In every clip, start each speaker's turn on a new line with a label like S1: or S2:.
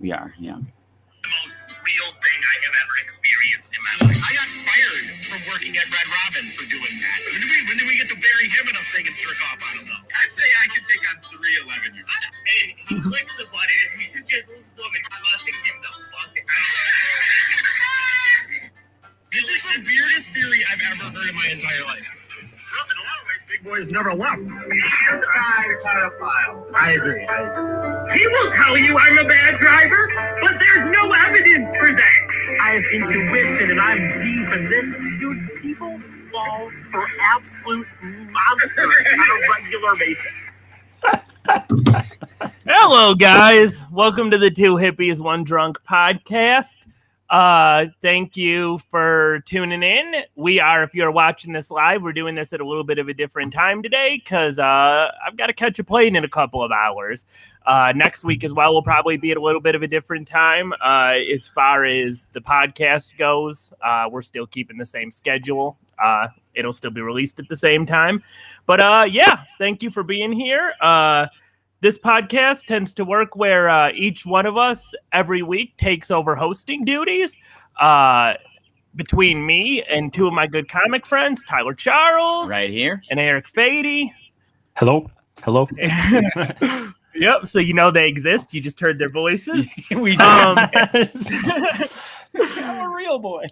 S1: We are, yeah.
S2: The most real thing I have ever experienced in my life. I got fired from working at Red Robin for doing that. When did we get to bury him in a thing and jerk off? I don't know. I'd say I could take on 311 years. And he clicks the button and he's just this woman molesting him the fuck out. This is the weirdest theory I've ever heard in my entire life. Well, in a lot of ways, big boys never left. It's time to cut a file. I agree. He will tell you I'm a bad driver, but there's no evidence for that. I have intuition and I'm deep in this. Dude, people fall for absolute monsters on a regular basis.
S3: Hello, guys. Welcome to the Two Hippies, One Drunk podcast. Thank you for tuning in. We are, if you're watching this live, we're doing this at a little bit of a different time today because I've got to catch a plane in a couple of hours. Next week as well will probably be at a little bit of a different time. As far as the podcast goes, we're still keeping the same schedule. It'll still be released at the same time. But yeah, thank you for being here. This podcast tends to work where each one of us every week takes over hosting duties between me and two of my good comic friends, Tyler Charles.
S1: Right here.
S3: And Eric Fady.
S4: Hello.
S3: Yep, so you know they exist. You just heard their voices.
S1: We do.
S3: I'm
S1: a real boy.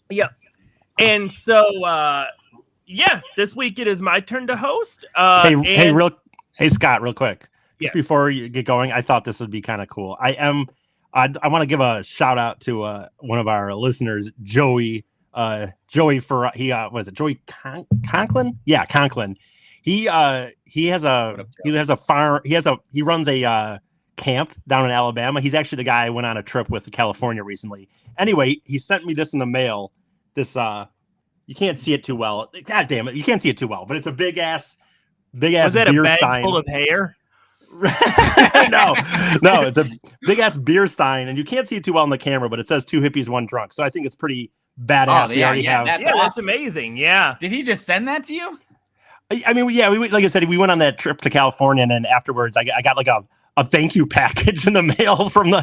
S3: Yep. And so... yeah, this week it is my turn to host.
S4: Hey, Scott, real quick.
S3: Yes.
S4: Just before you get going, I thought this would be kind of cool. I want to give a shout out to one of our listeners, Joey. Joey was it Joey Conklin? Yeah, Conklin. He has a farm. He runs a camp down in Alabama. He's actually the guy I went on a trip with to California recently. Anyway, he sent me this in the mail. This you can't see it too well. God damn it, you can't see it too well, but it's a big ass
S3: Was that
S4: beer
S3: a bag
S4: stein
S3: full of hair?
S4: no, it's a big ass beer stein, and you can't see it too well on the camera, but it says Two Hippies, One Drunk. So I think it's pretty badass.
S3: That's amazing. Yeah.
S1: Did he just send that to you?
S4: I mean, yeah, we like I said, we went on that trip to California, and then afterwards, I got like a thank you package in the mail from the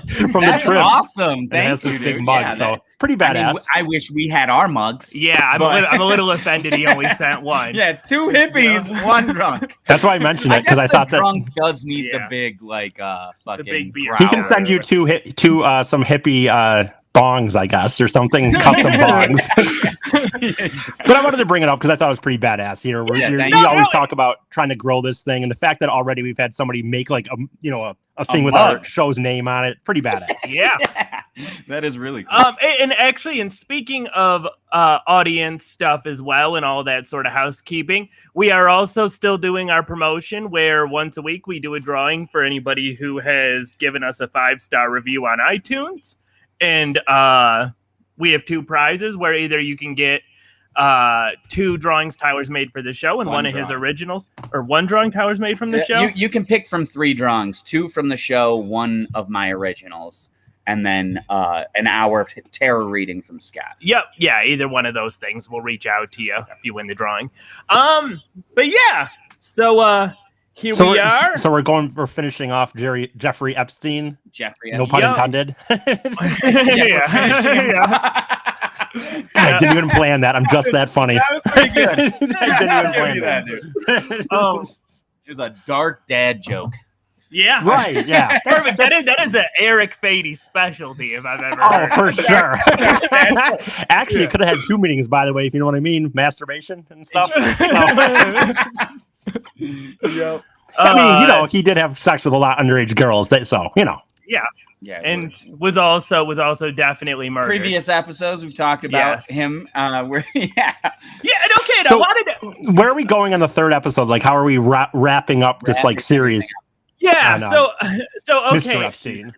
S4: trip.
S1: Awesome.
S4: It has this big mug, so pretty badass.
S1: I wish we had our mugs.
S3: Yeah, I'm a little offended he only sent one.
S1: Yeah, it's Two Hippies, One Drunk.
S4: That's why I mentioned it, because I thought that
S1: drunk does need the big fucking
S3: big beer.
S4: He can send you two some hippie bongs, I guess, or something, custom bongs. But I wanted to bring it up because I thought it was pretty badass. You know, we always talk about trying to grow this thing, and the fact that already we've had somebody make like a thing with our show's name on it, pretty badass.
S3: Yeah.
S1: That is really cool.
S3: And actually, and speaking of audience stuff as well, and all that sort of housekeeping, we are also still doing our promotion where once a week we do a drawing for anybody who has given us a 5-star review on iTunes. And we have two prizes where either you can get 2 drawings Tyler's made for the show and one of his originals, or 1 drawing Tyler's made from the show.
S1: You can pick from 3 drawings, 2 from the show, 1 of my originals, and then an hour tarot reading from Scott.
S3: Yep. Yeah, either one of those things will reach out to you if you win the drawing. But yeah, so here we are.
S4: So we're finishing off Jeffrey Epstein. No pun intended.
S3: Yeah.
S4: I didn't even plan that. I'm just that funny.
S1: That was pretty good.
S4: I didn't even plan that,
S1: dude. It was a dark dad joke.
S3: Yeah.
S4: Right. Yeah.
S3: Perfect. That is an Eric Fady specialty if I've ever heard.
S4: For sure. Actually, it could have had 2 meanings, by the way, if you know what I mean. Masturbation and stuff.
S3: Yep.
S4: I mean, he did have sex with a lot of underage girls.
S3: Yeah, and was also definitely murdered.
S1: Previous episodes we've talked about him.
S3: And okay. So,
S4: where are we going on the 3rd episode? Like, how are we wrapping up this series?
S3: Yeah. So okay.
S4: Mr. Epstein.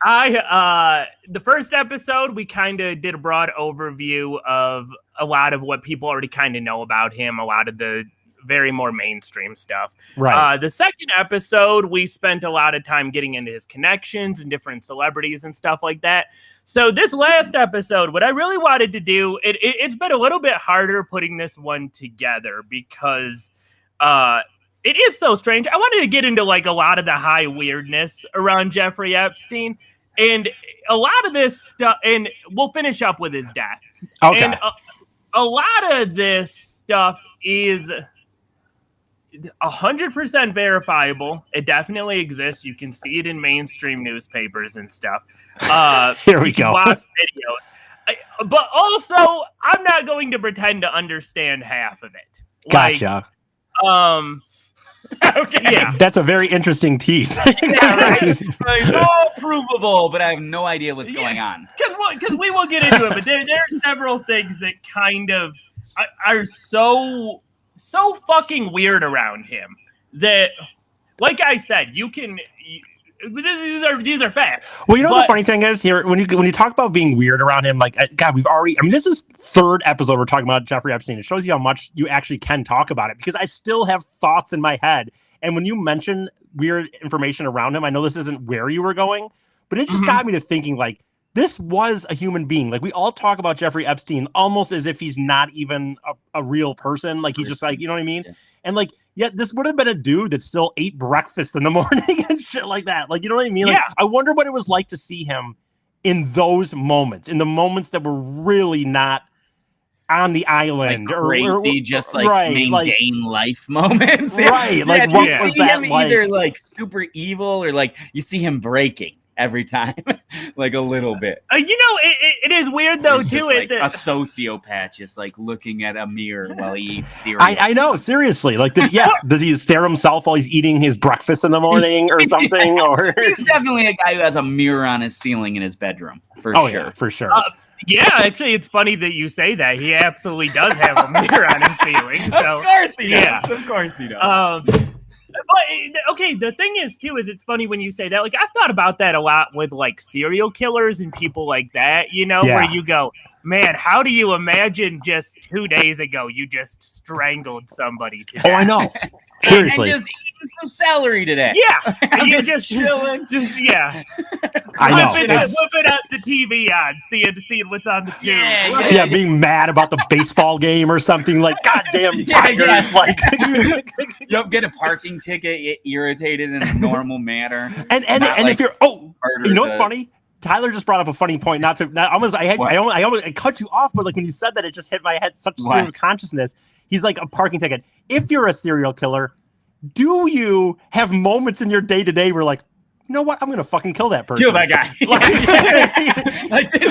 S3: The first episode we kind of did a broad overview of a lot of what people already kind of know about him. A lot of the very more mainstream stuff.
S4: Right.
S3: The second episode, we spent a lot of time getting into his connections and different celebrities and stuff like that. So this last episode, what I really wanted to do, it's been a little bit harder putting this one together because it is so strange. I wanted to get into like a lot of the high weirdness around Jeffrey Epstein, and a lot of this stuff, and we'll finish up with his death.
S4: Okay.
S3: And a lot of this stuff is 100% verifiable. It definitely exists. You can see it in mainstream newspapers and stuff.
S4: Here we go.
S3: Watch videos. But also, I'm not going to pretend to understand half of it.
S4: Gotcha.
S3: Okay. Yeah.
S4: That's a very interesting tease.
S3: Yeah, right?
S1: Like, all provable, but I have no idea what's going on.
S3: Because we will get into it, but there are several things that kind of are so fucking weird around him that, like I said, you can. These are facts.
S4: Well, you know the funny thing is here when you talk about being weird around him, like God, this is third episode we're talking about Jeffrey Epstein. It shows you how much you actually can talk about it because I still have thoughts in my head. And when you mention weird information around him, I know this isn't where you were going, but it just got me to thinking like this was a human being. Like we all talk about Jeffrey Epstein almost as if he's not even a real person. Like he's just like, you know what I mean? Yeah. And like, yeah, this would have been a dude that still ate breakfast in the morning and shit like that. Like, you know what I mean? Like,
S3: yeah.
S4: I wonder what it was like to see him in those moments, in the moments that were really not on the island,
S1: like crazy, just like
S4: right,
S1: mundane life moments.
S4: Right. Like, what was that like?
S1: Either like super evil or like you see him breaking every time, like a little bit.
S3: It is weird though
S1: He's
S3: too.
S1: Like a sociopath, just like looking at a mirror while he eats cereal.
S4: I know, seriously. Like, does he stare himself while he's eating his breakfast in the morning or something?
S1: Yeah.
S4: Or
S1: he's definitely a guy who has a mirror on his ceiling in his bedroom for sure.
S4: Yeah, for sure.
S3: Yeah, actually, it's funny that you say that. He absolutely does have a mirror on his ceiling. So,
S1: of course he does.
S3: Yeah.
S1: Of course he does.
S3: But okay, the thing is too is it's funny when you say that. Like I've thought about that a lot with like serial killers and people like that. Where you go, man, how do you imagine just 2 days ago you just strangled somebody to death?
S4: I know. Seriously.
S1: And just eating some celery today.
S3: Yeah, and you
S1: just chilling.
S4: I know.
S3: Whipping up the TV on, seeing what's on the tube.
S4: Yeah, being mad about the baseball game or something like, goddamn Tigers! Like,
S1: get a parking ticket, get irritated in a normal manner.
S4: And if you're you know what's funny? Tyler just brought up a funny point. I cut you off, but like when you said that, it just hit my head. Such a stream of consciousness. He's like a parking ticket. If you're a serial killer, do you have moments in your day to day where like, you know what? I'm gonna fucking kill that person.
S1: Kill that guy.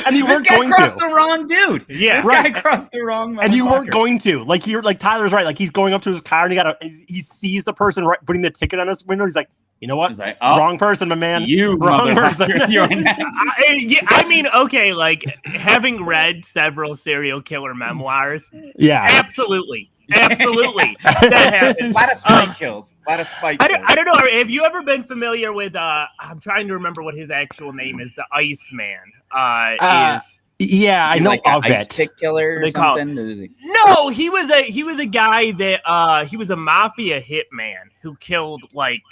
S4: And you weren't going to.
S1: This guy crossed the wrong dude.
S3: Yeah,
S1: this guy crossed the wrong.
S4: And you weren't going to. Like you're like Tyler's right. Like he's going up to his car and he sees the person putting the ticket on his window. He's like, you know what?
S1: Like,
S4: wrong person, my man.
S1: You
S4: wrong person.
S3: I mean, okay, like having read several serial killer memoirs.
S4: Yeah,
S3: absolutely. That happens.
S1: A lot of spike kills. I
S3: don't know. Have you ever been familiar with? I'm trying to remember what his actual name is. The Iceman.
S4: Yeah, I know
S1: like
S4: of
S1: ice
S4: it.
S1: Pick killer or something.
S3: No, he was a guy that he was a mafia hitman who killed like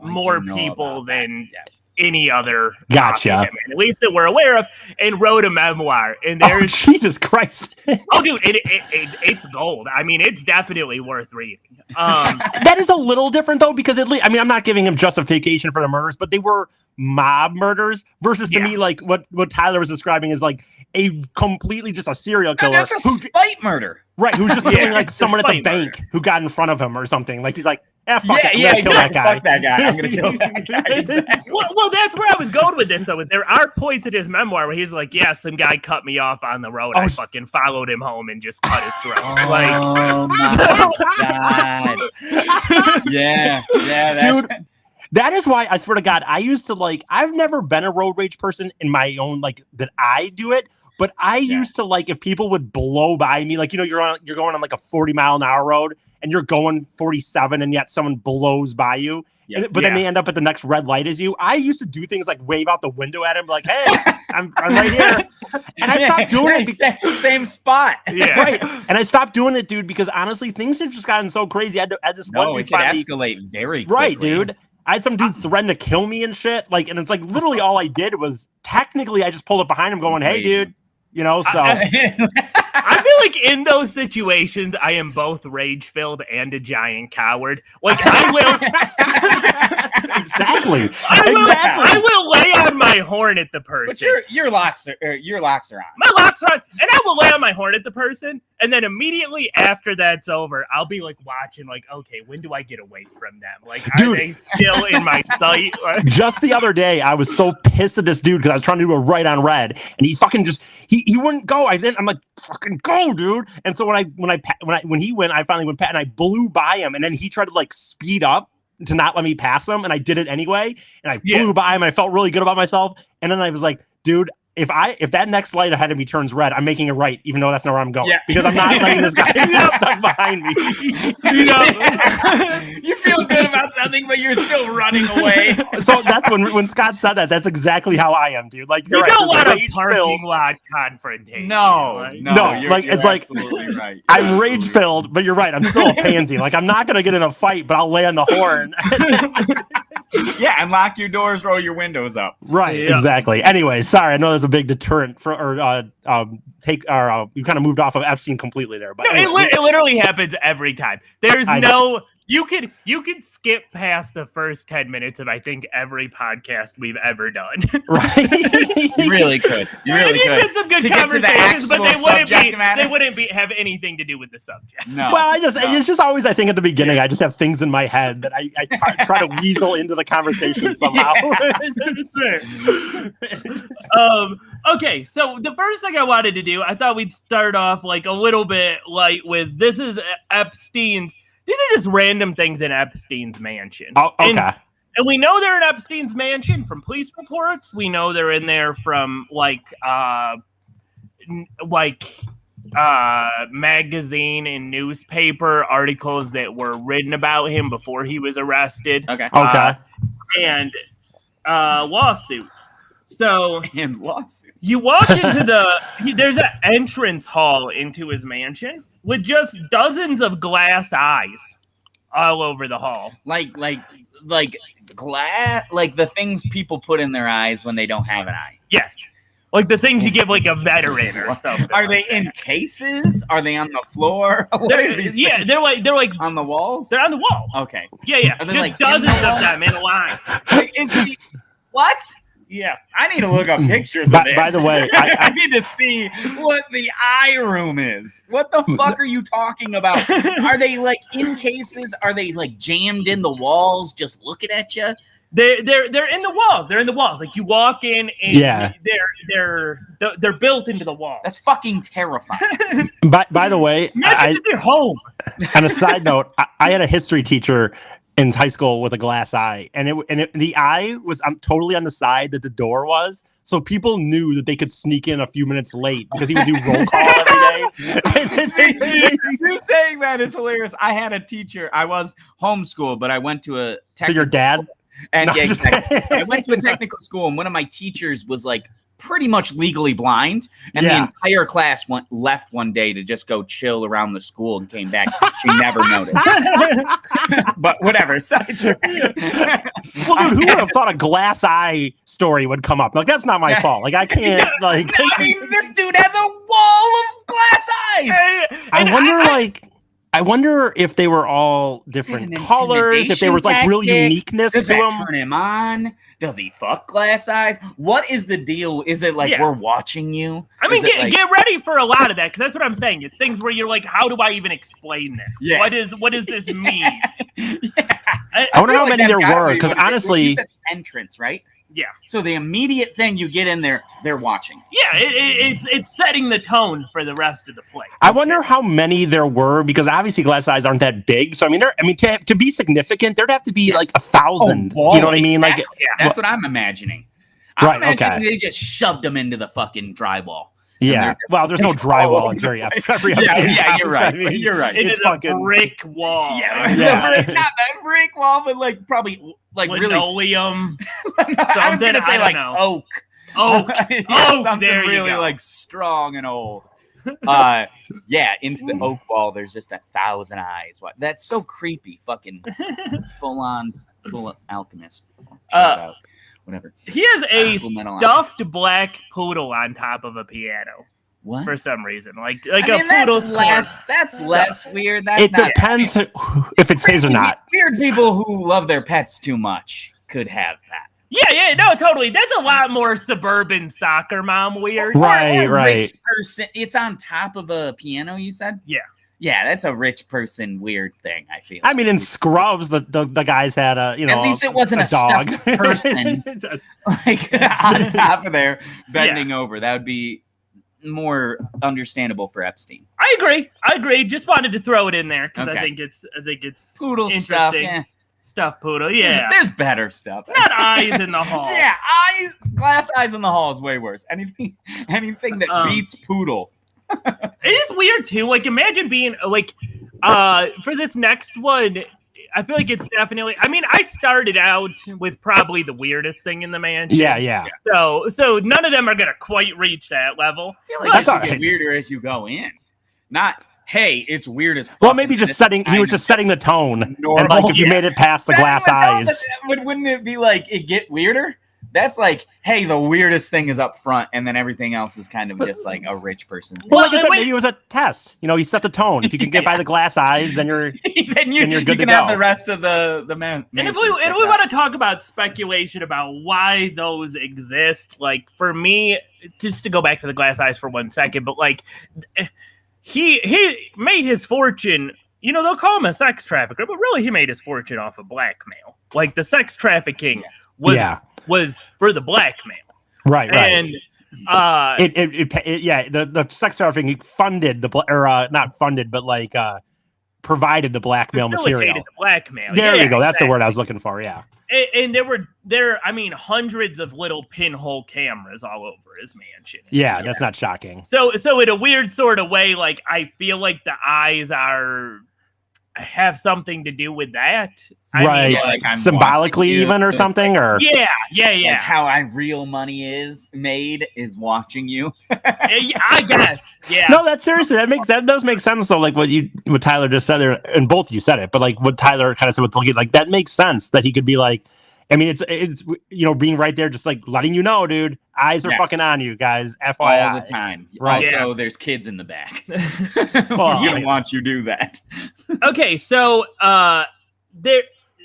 S3: more people than any other.
S4: Gotcha.
S3: Hitman, at least that we're aware of, and wrote a memoir. And there's
S4: Jesus Christ.
S3: Oh, dude, it's gold. I mean, it's definitely worth reading.
S4: That is a little different though, because at least I'm not giving him justification for the murders, but they were mob murders versus to me like what Tyler was describing is like a completely just a serial killer.
S1: That's a spite murder.
S4: Right, who's just killing like someone at the bank who got in front of him or something. Like he's like, fuck it, I'm gonna kill that guy.
S1: Fuck that guy. I'm gonna kill that guy. Exactly.
S3: Well, that's where I was going with this though. Is there are points in his memoir where he's like, yeah, some guy cut me off on the road. I fucking followed him home and just cut his throat.
S1: Oh my God. Yeah,
S4: dude. That is why I swear to God, I used to like. I've never been a road rage person in my own like that. I do it. But I used to like if people would blow by me, like, you're going on like a 40-mile-an-hour road and you're going 47 and yet someone blows by you, but then they end up at the next red light as you. I used to do things like wave out the window at him, like, hey, I'm right here. And I stopped doing it.
S1: Same spot.
S3: Yeah.
S4: Right. And I stopped doing it, dude, because honestly, things have just gotten so crazy. I had this one dude
S1: it could escalate very quickly.
S4: Right, dude. I had some dude threaten to kill me and shit. Like, and it's like literally all I did was technically I just pulled up behind him going, hey, dude. So
S3: I feel like in those situations, I am both rage-filled and a giant coward. Like, I will...
S4: Exactly.
S3: I will lay on my horn at the person.
S1: But your locks are on.
S3: My locks are on, and I will lay on my horn at the person, and then immediately after that's over, I'll be like watching, like, okay, when do I get away from them? Like, are they still in my sight?
S4: Just the other day, I was so pissed at this dude because I was trying to do a right on red, and he fucking just he wouldn't go. I'm like, fucking go, dude. And so when he went, I finally went past, and I blew by him, and then he tried to like speed up to not let me pass him, and I did it anyway, and I blew by him, and I felt really good about myself. And then I was like, dude, if that next light ahead of me turns red, I'm making a right, even though that's not where I'm going, because I'm not letting this guy get stuck behind me.
S1: You feel good about something, but you're still running away.
S4: So that's when Scott said that. That's exactly how I am, dude. Like,
S3: you don't want a parking lot confrontation.
S1: No,
S4: you're
S1: absolutely right.
S4: I'm rage filled, but you're right. I'm still a pansy. Like, I'm not gonna get in a fight, but I'll lay on the horn.
S1: Yeah, and lock your doors, roll your windows up.
S4: Right, exactly. Anyway, sorry, I know there's a big deterrent for you kind of moved off of Epstein completely there, but anyway.
S3: It literally happens every time. There's you could skip past the first 10 minutes of I think every podcast we've ever done.
S4: Right.
S1: You really could.
S3: There's some good conversations, but they wouldn't have anything to do with the subject.
S1: No.
S4: Well, it's just always, I think at the beginning, I just have things in my head that I try to weasel into the conversation somehow.
S3: Okay, so the first thing I wanted to do, I thought we'd start off like a little bit light with this is Epstein's. These are just random things in Epstein's mansion.
S4: Oh, okay.
S3: And we know they're in Epstein's mansion from police reports. We know they're in there from magazine and newspaper articles that were written about him before he was arrested.
S1: Okay.
S3: And lawsuits. So
S1: and lawsuits.
S3: You walk into there's an entrance hall into his mansion with just dozens of glass eyes all over the hall.
S1: Like glass, like the things people put in their eyes when they don't have an eye.
S3: Yes. Like the things you give like a veteran or something.
S1: Are they in cases? Are they on the floor?
S3: They're like
S1: on the walls?
S3: They're on the walls.
S1: Okay.
S3: Yeah. Just like dozens of them in a line.
S1: Like, is he what?
S3: Yeah,
S1: I need to look up pictures of this.
S4: By the way,
S1: I need to see what the eye room is. What the fuck are you talking about? Are they like in cases? Are they like jammed in the walls, just looking at you?
S3: They're in the walls. They're in the walls. Like you walk in, and they're built into the wall.
S1: That's fucking terrifying.
S4: By the way,
S3: imagine if you're home.
S4: On a side note, I had a history teacher in high school with a glass eye, and the eye was totally on the side that the door was, so people knew that they could sneak in a few minutes late because he would do roll call every day.
S1: You saying that is hilarious. I had a teacher. I was homeschooled, but I went to a
S4: so your dad.
S1: And no, exactly. I went to a technical school, and one of my teachers was like pretty much legally blind, and the entire class left one day to just go chill around the school and came back. She never noticed. But whatever.
S4: Well, dude, who would have thought a glass eye story would come up? Like, that's not my fault. Like, I can't. Like,
S1: I mean, this dude has a wall of glass eyes.
S4: I wonder if they were all different colors, if there was like real uniqueness
S1: Does
S4: to
S1: that
S4: them.
S1: turn him on? Does he fuck glass eyes? What is the deal? Is it like we're watching you?
S3: I mean, get ready for a lot of that, because that's what I'm saying. It's things where you're like, how do I even explain this?
S4: Yeah.
S3: What does this mean?
S4: I wonder how many there were, because honestly,
S1: you said entrance, right?
S3: Yeah.
S1: So the immediate thing you get in there, they're watching.
S3: Yeah, it's setting the tone for the rest of the play.
S4: I wonder how many there were, because obviously glass eyes aren't that big. So I mean, to be significant, there'd have to be like 1,000. You know what I mean? Like,
S1: that's what I'm imagining. I'm imagining they just shoved them into the fucking drywall.
S4: Yeah. Well, there's no drywall in Jeffrey Epstein.
S1: Yeah, you're right.
S4: I mean,
S1: you're right.
S3: It's fucking brick wall.
S1: Yeah. Not that brick wall, but like probably like
S3: linoleum.
S1: I was gonna say like oak.
S3: Oak.
S1: Something really like strong and old. Into the oak wall. There's just 1,000 eyes. What? That's so creepy. Fucking full alchemist. Whatever.
S3: He has a stuffed black poodle on top of a piano.
S1: What?
S3: for some reason. Like
S1: I mean,
S3: poodle's
S1: that's less weird. That's
S4: It
S1: not,
S4: depends if it's his or not.
S1: Weird people who love their pets too much could have that.
S3: Yeah, no, totally. That's a lot more suburban soccer mom weird.
S4: Right.
S1: Rich person. It's on top of a piano, you said?
S3: Yeah.
S1: Yeah, that's a rich person weird thing, I feel.
S4: I mean, in Scrubs, the guys had
S1: at least it wasn't a
S4: dog
S1: stuffed person like on top of there bending over. That would be more understandable for Epstein.
S3: I agree. Just wanted to throw it in there because I think it's
S1: poodle stuff. Yeah.
S3: Stuff poodle. Yeah,
S1: there's better stuff.
S3: It's not eyes in the hall.
S1: Yeah, glass eyes in the hall is way worse. Anything that beats poodle.
S3: It is weird too. Like, imagine being like, for this next one, I feel like it's definitely. I mean, I started out with probably the weirdest thing in the mansion.
S4: Yeah.
S3: So none of them are gonna quite reach that level.
S1: I feel like it should get weirder as you go in. Not, hey, it's weird as fuck.
S4: Well, maybe just setting. He was just setting the tone.
S1: Normal,
S4: and like, if you made it past the glass eyes,
S1: wouldn't it be like it get weirder? That's like, hey, the weirdest thing is up front, and then everything else is kind of just like a rich person.
S4: Well, like I said, maybe it was a test. He set the tone. If you can get by the glass eyes, then you're then you're good to go.
S1: Have the rest of the man.
S3: And if we want to talk about speculation about why those exist, like for me, just to go back to the glass eyes for 1 second, but like he made his fortune. They'll call him a sex trafficker, but really he made his fortune off of blackmail. Like the sex trafficking was for the blackmail.
S4: Right.
S3: And
S4: the sex trafficking funded not funded, but like provided the blackmail material.
S3: The blackmail.
S4: There you go. That's the word I was looking for. Yeah.
S3: And there were hundreds of little pinhole cameras all over his mansion.
S4: Yeah, that's not shocking.
S3: So in a weird sort of way, like I feel like the eyes have something to do with that.
S4: Right. Like symbolically even or something, or
S3: yeah.
S1: Like how real money is made is watching you.
S3: I guess. Yeah.
S4: No, that's seriously that does make sense though. Like what Tyler just said there, and both you said it, but like what Tyler kind of said with Logan, like that makes sense that he could be like, I mean, it's being right there, just like letting you know, dude, eyes are fucking on you guys, FYI.
S1: All the time.
S4: Right.
S1: Also, there's kids in the back. Well, you don't want you to do that.
S3: Okay, so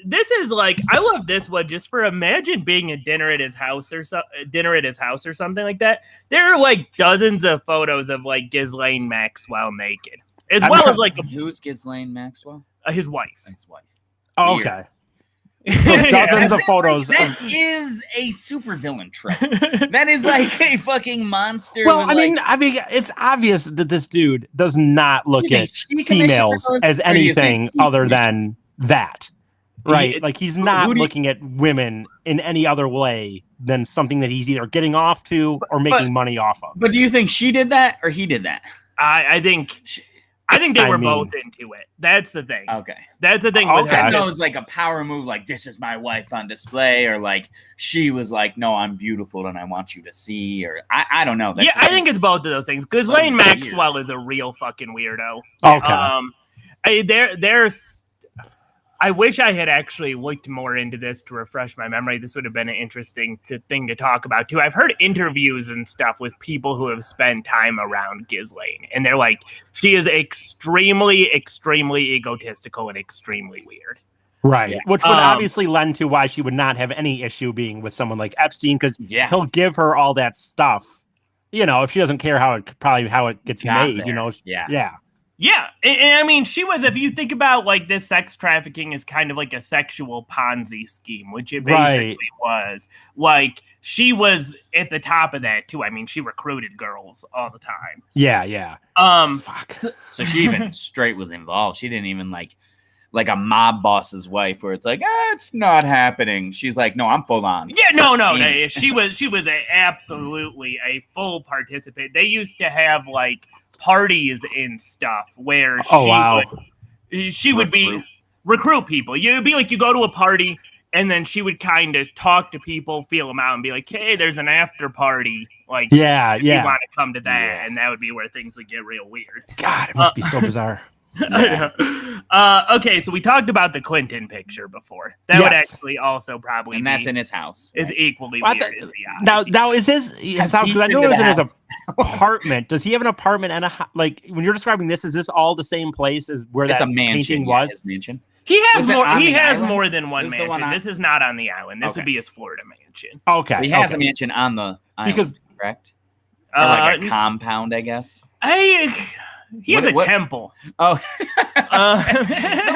S3: this is like, I love this one just for imagine being at dinner at his house or something like that. There are like dozens of photos of like Ghislaine Maxwell naked, as well as like
S1: who's Ghislaine Maxwell?
S3: His wife.
S1: His wife.
S4: Oh, okay. So dozens of photos.
S1: That is a supervillain trope. That is like a fucking monster.
S4: Well, I mean, it's obvious that this dude does not look at females as anything other than that, right? Like he's not looking at women in any other way than something that he's either getting off to or making money off of.
S1: But do you think she did that or he did that?
S3: I think they were both into it. That's the thing.
S1: Okay.
S3: That's the thing.
S1: With her. It was like a power move, like, this is my wife on display, or like she was like, no, I'm beautiful and I want you to see, or I don't know.
S3: That's I think it's both of those things. Ghislaine Maxwell is a real fucking weirdo.
S4: Okay.
S3: There's I wish I had actually looked more into this to refresh my memory. This would have been an interesting thing to talk about too. I've heard interviews and stuff with people who have spent time around Ghislaine, and they're like, she is extremely, extremely egotistical and extremely weird.
S4: Right. Yeah. Which would obviously lend to why she would not have any issue being with someone like Epstein, because he'll give her all that stuff. If she doesn't care how it gets made,
S1: there.
S3: Yeah, and I mean, she was, if you think about, like, this sex trafficking is kind of like a sexual Ponzi scheme, which it basically was. Like, she was at the top of that, too. I mean, she recruited girls all the time.
S4: Yeah.
S1: Fuck. So she even straight was involved. She didn't even, like a mob boss's wife, where it's like, it's not happening. She's like, no, I'm full on.
S3: Yeah, no. She was absolutely a full participant. They used to have, like, parties and stuff where she would be recruit people. You'd be like, you go to a party and then she would kind of talk to people, feel them out, and be like, hey, there's an after party. Like, you want to come to that, and that would be where things would get real weird.
S4: God, it must be so bizarre.
S1: Yeah.
S3: Okay, so we talked about the Clinton picture before. That would actually also probably
S1: and that's in his house.
S3: Is equally
S4: Well,
S3: weird as the eyes.
S4: now is his house? Because I know it was in his apartment. Does he have an apartment and like when you're describing this? Is this all the same place as where
S1: It's
S4: that
S1: a mansion,
S4: painting
S1: yeah,
S4: was?
S1: his mansion.
S3: He has more. He has
S1: island?
S3: more than one
S1: This is the
S3: mansion.
S1: one on-
S3: This is not on the island. This
S1: Okay.
S3: would be his Florida mansion.
S4: Okay,
S1: He has a mansion on the island,
S4: Because-
S1: correct? Or like a compound, I guess.
S3: He has a temple.
S1: Oh,
S3: Uh,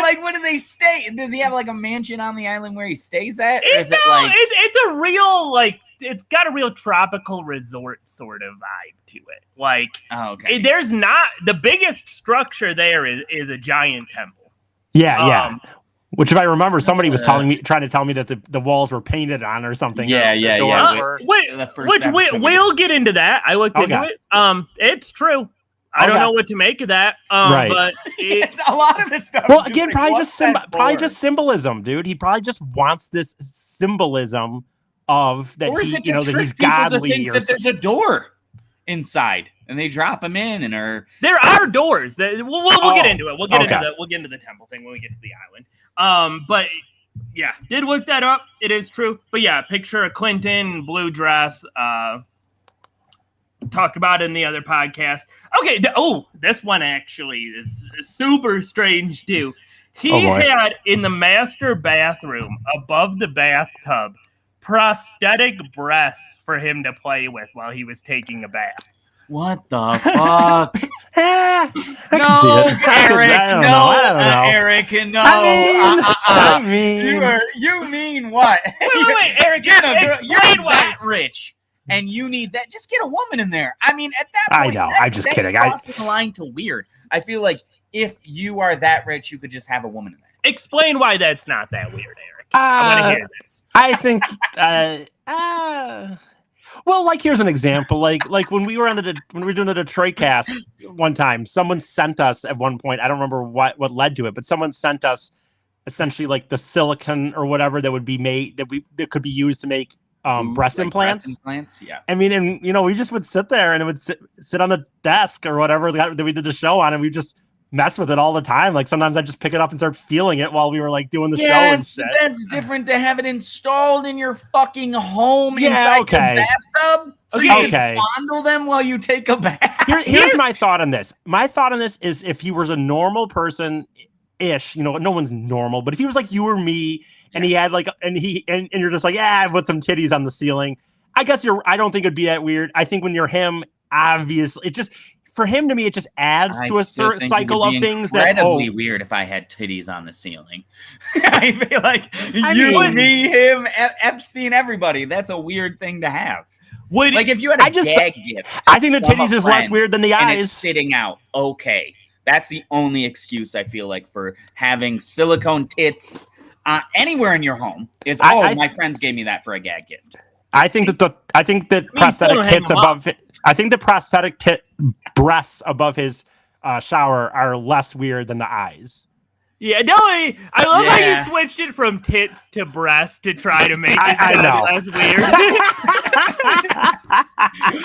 S1: like what do they stay? Does he have like a mansion on the island where he stays at, or is
S3: no,
S1: it like?
S3: it's a real like. It's got a real tropical resort sort of vibe to it. Like,
S1: Oh, okay.
S3: there's not the biggest structure there is a giant temple.
S4: Yeah. Which, if I remember, somebody was trying to tell me that the walls were painted on or something.
S1: Yeah,
S4: or
S1: yeah,
S4: the doors
S1: yeah.
S4: were-
S3: Which we'll get into that. I looked into
S4: Okay.
S3: it. It's true. I don't
S4: Okay.
S3: know what to make of that.
S4: Right.
S3: But
S1: It's a lot of this stuff.
S4: Well,
S1: is just
S4: again,
S1: like,
S4: probably
S1: what's
S4: just
S1: that
S4: probably
S1: for?
S4: just symbolism, dude. He probably just wants this symbolism of that
S1: Or is
S4: he,
S1: it
S4: you
S1: to
S4: know, that
S1: trick
S4: he's
S1: people to
S4: godly
S1: think
S4: or
S1: that there's a door inside and they drop him in and are
S3: there are doors. We'll get into it. We'll get
S4: okay.
S3: into the temple thing when we get to the island. But yeah, did look that up. It is true. But yeah, picture of Clinton, blue dress. Talked about it in the other podcast. Okay. This one actually is super strange too. He had in the master bathroom above the bathtub prosthetic breasts for him to play with while he was taking a bath.
S1: what the fuck?
S4: I can
S1: No,
S4: see it.
S1: Eric,
S4: I don't
S1: no,
S4: know. I don't know.
S1: Eric, no.
S4: I mean,
S1: You mean what?
S3: Wait, Eric,
S1: Get a girl.
S3: explain
S1: You're
S3: why.
S1: that rich, and you need that. Just get a woman in there. I mean, at that
S4: I
S1: point,
S4: know. I'm just
S1: that's
S4: kidding.
S1: crossing the line to weird. I feel like if you are that rich, you could just have a woman in there.
S3: Explain why that's not that weird, Eric. I want to hear this.
S4: I think. Well, like here's an example. Like when we were doing the Detroit cast one time, someone sent us at one point. I don't remember what led to it, but someone sent us essentially like the silicone or whatever that would be made that could be used to make breast implants.
S1: Breast implants, yeah.
S4: I mean, and we just would sit there and it would sit on the desk or whatever that we did the show on, and we just mess with it all the time. Like sometimes I just pick it up and start feeling it while we were like doing the show and shit.
S1: That's different to have it installed in your fucking home
S4: Yeah,
S1: inside
S4: okay.
S1: the bathtub. So you can fondle them while you take a bath.
S4: Here's my thought on this. My thought on this is if he was a normal person-ish, no one's normal, but if he was like you or me and he had like, and you're just like, I put some titties on the ceiling. I guess I don't think it'd be that weird. I think when you're him, obviously it just, for him, to me, it just adds to a certain cycle of things that
S1: incredibly weird if I had titties on the ceiling. I feel like me, him, Epstein, everybody. That's a weird thing to have. Like if you had a gag gift.
S4: I think the titties is less weird than the eyes.
S1: And it's sitting out. Okay. That's the only excuse I feel like for having silicone tits anywhere in your home is, my friends gave me that for a gag gift.
S4: I think that prosthetic tits above it. I think the prosthetic breasts above his shower are less weird than the eyes.
S3: Yeah, no, I love how you switched it from tits to breasts to try to make it less weird.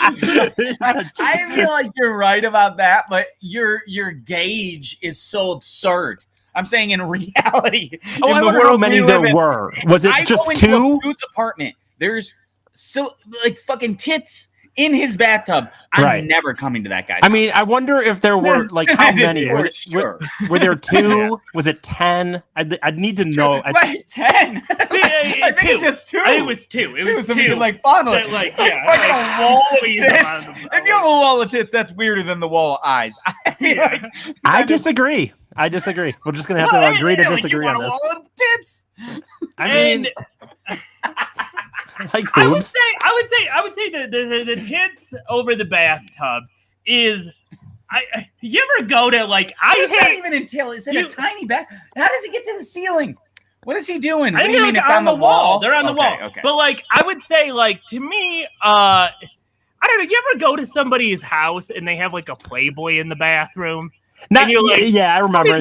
S1: I feel like you're right about that, but your gauge is so absurd. I'm saying in reality,
S4: I wonder how many there were. Was it just two?
S1: A dude's apartment. There's like fucking tits in his bathtub. I'm never coming to that guy.
S4: I mean, I wonder if there were like how many? Were there two? Was it 10? I'd need to know.
S1: 10? I think it's just two.
S3: I think it was two. It was
S1: so
S3: two.
S1: we could like fondle it.
S3: Like,
S1: a wall of tits. If you have a wall of tits, that's weirder than the wall of eyes.
S4: I disagree. We're just gonna have to agree to disagree on this.
S1: Wall of tits.
S4: I mean, like boobs.
S3: I would say the tits over the bathtub is. You ever go to like?
S1: What does that even entail? Is it a tiny bath? How does it get to the ceiling? What is he doing?
S3: I think it's on the wall. They're on the wall.
S1: Okay.
S3: But like, I would say, like to me, I don't know. You ever go to somebody's house and they have like a Playboy in the bathroom?
S4: I remember.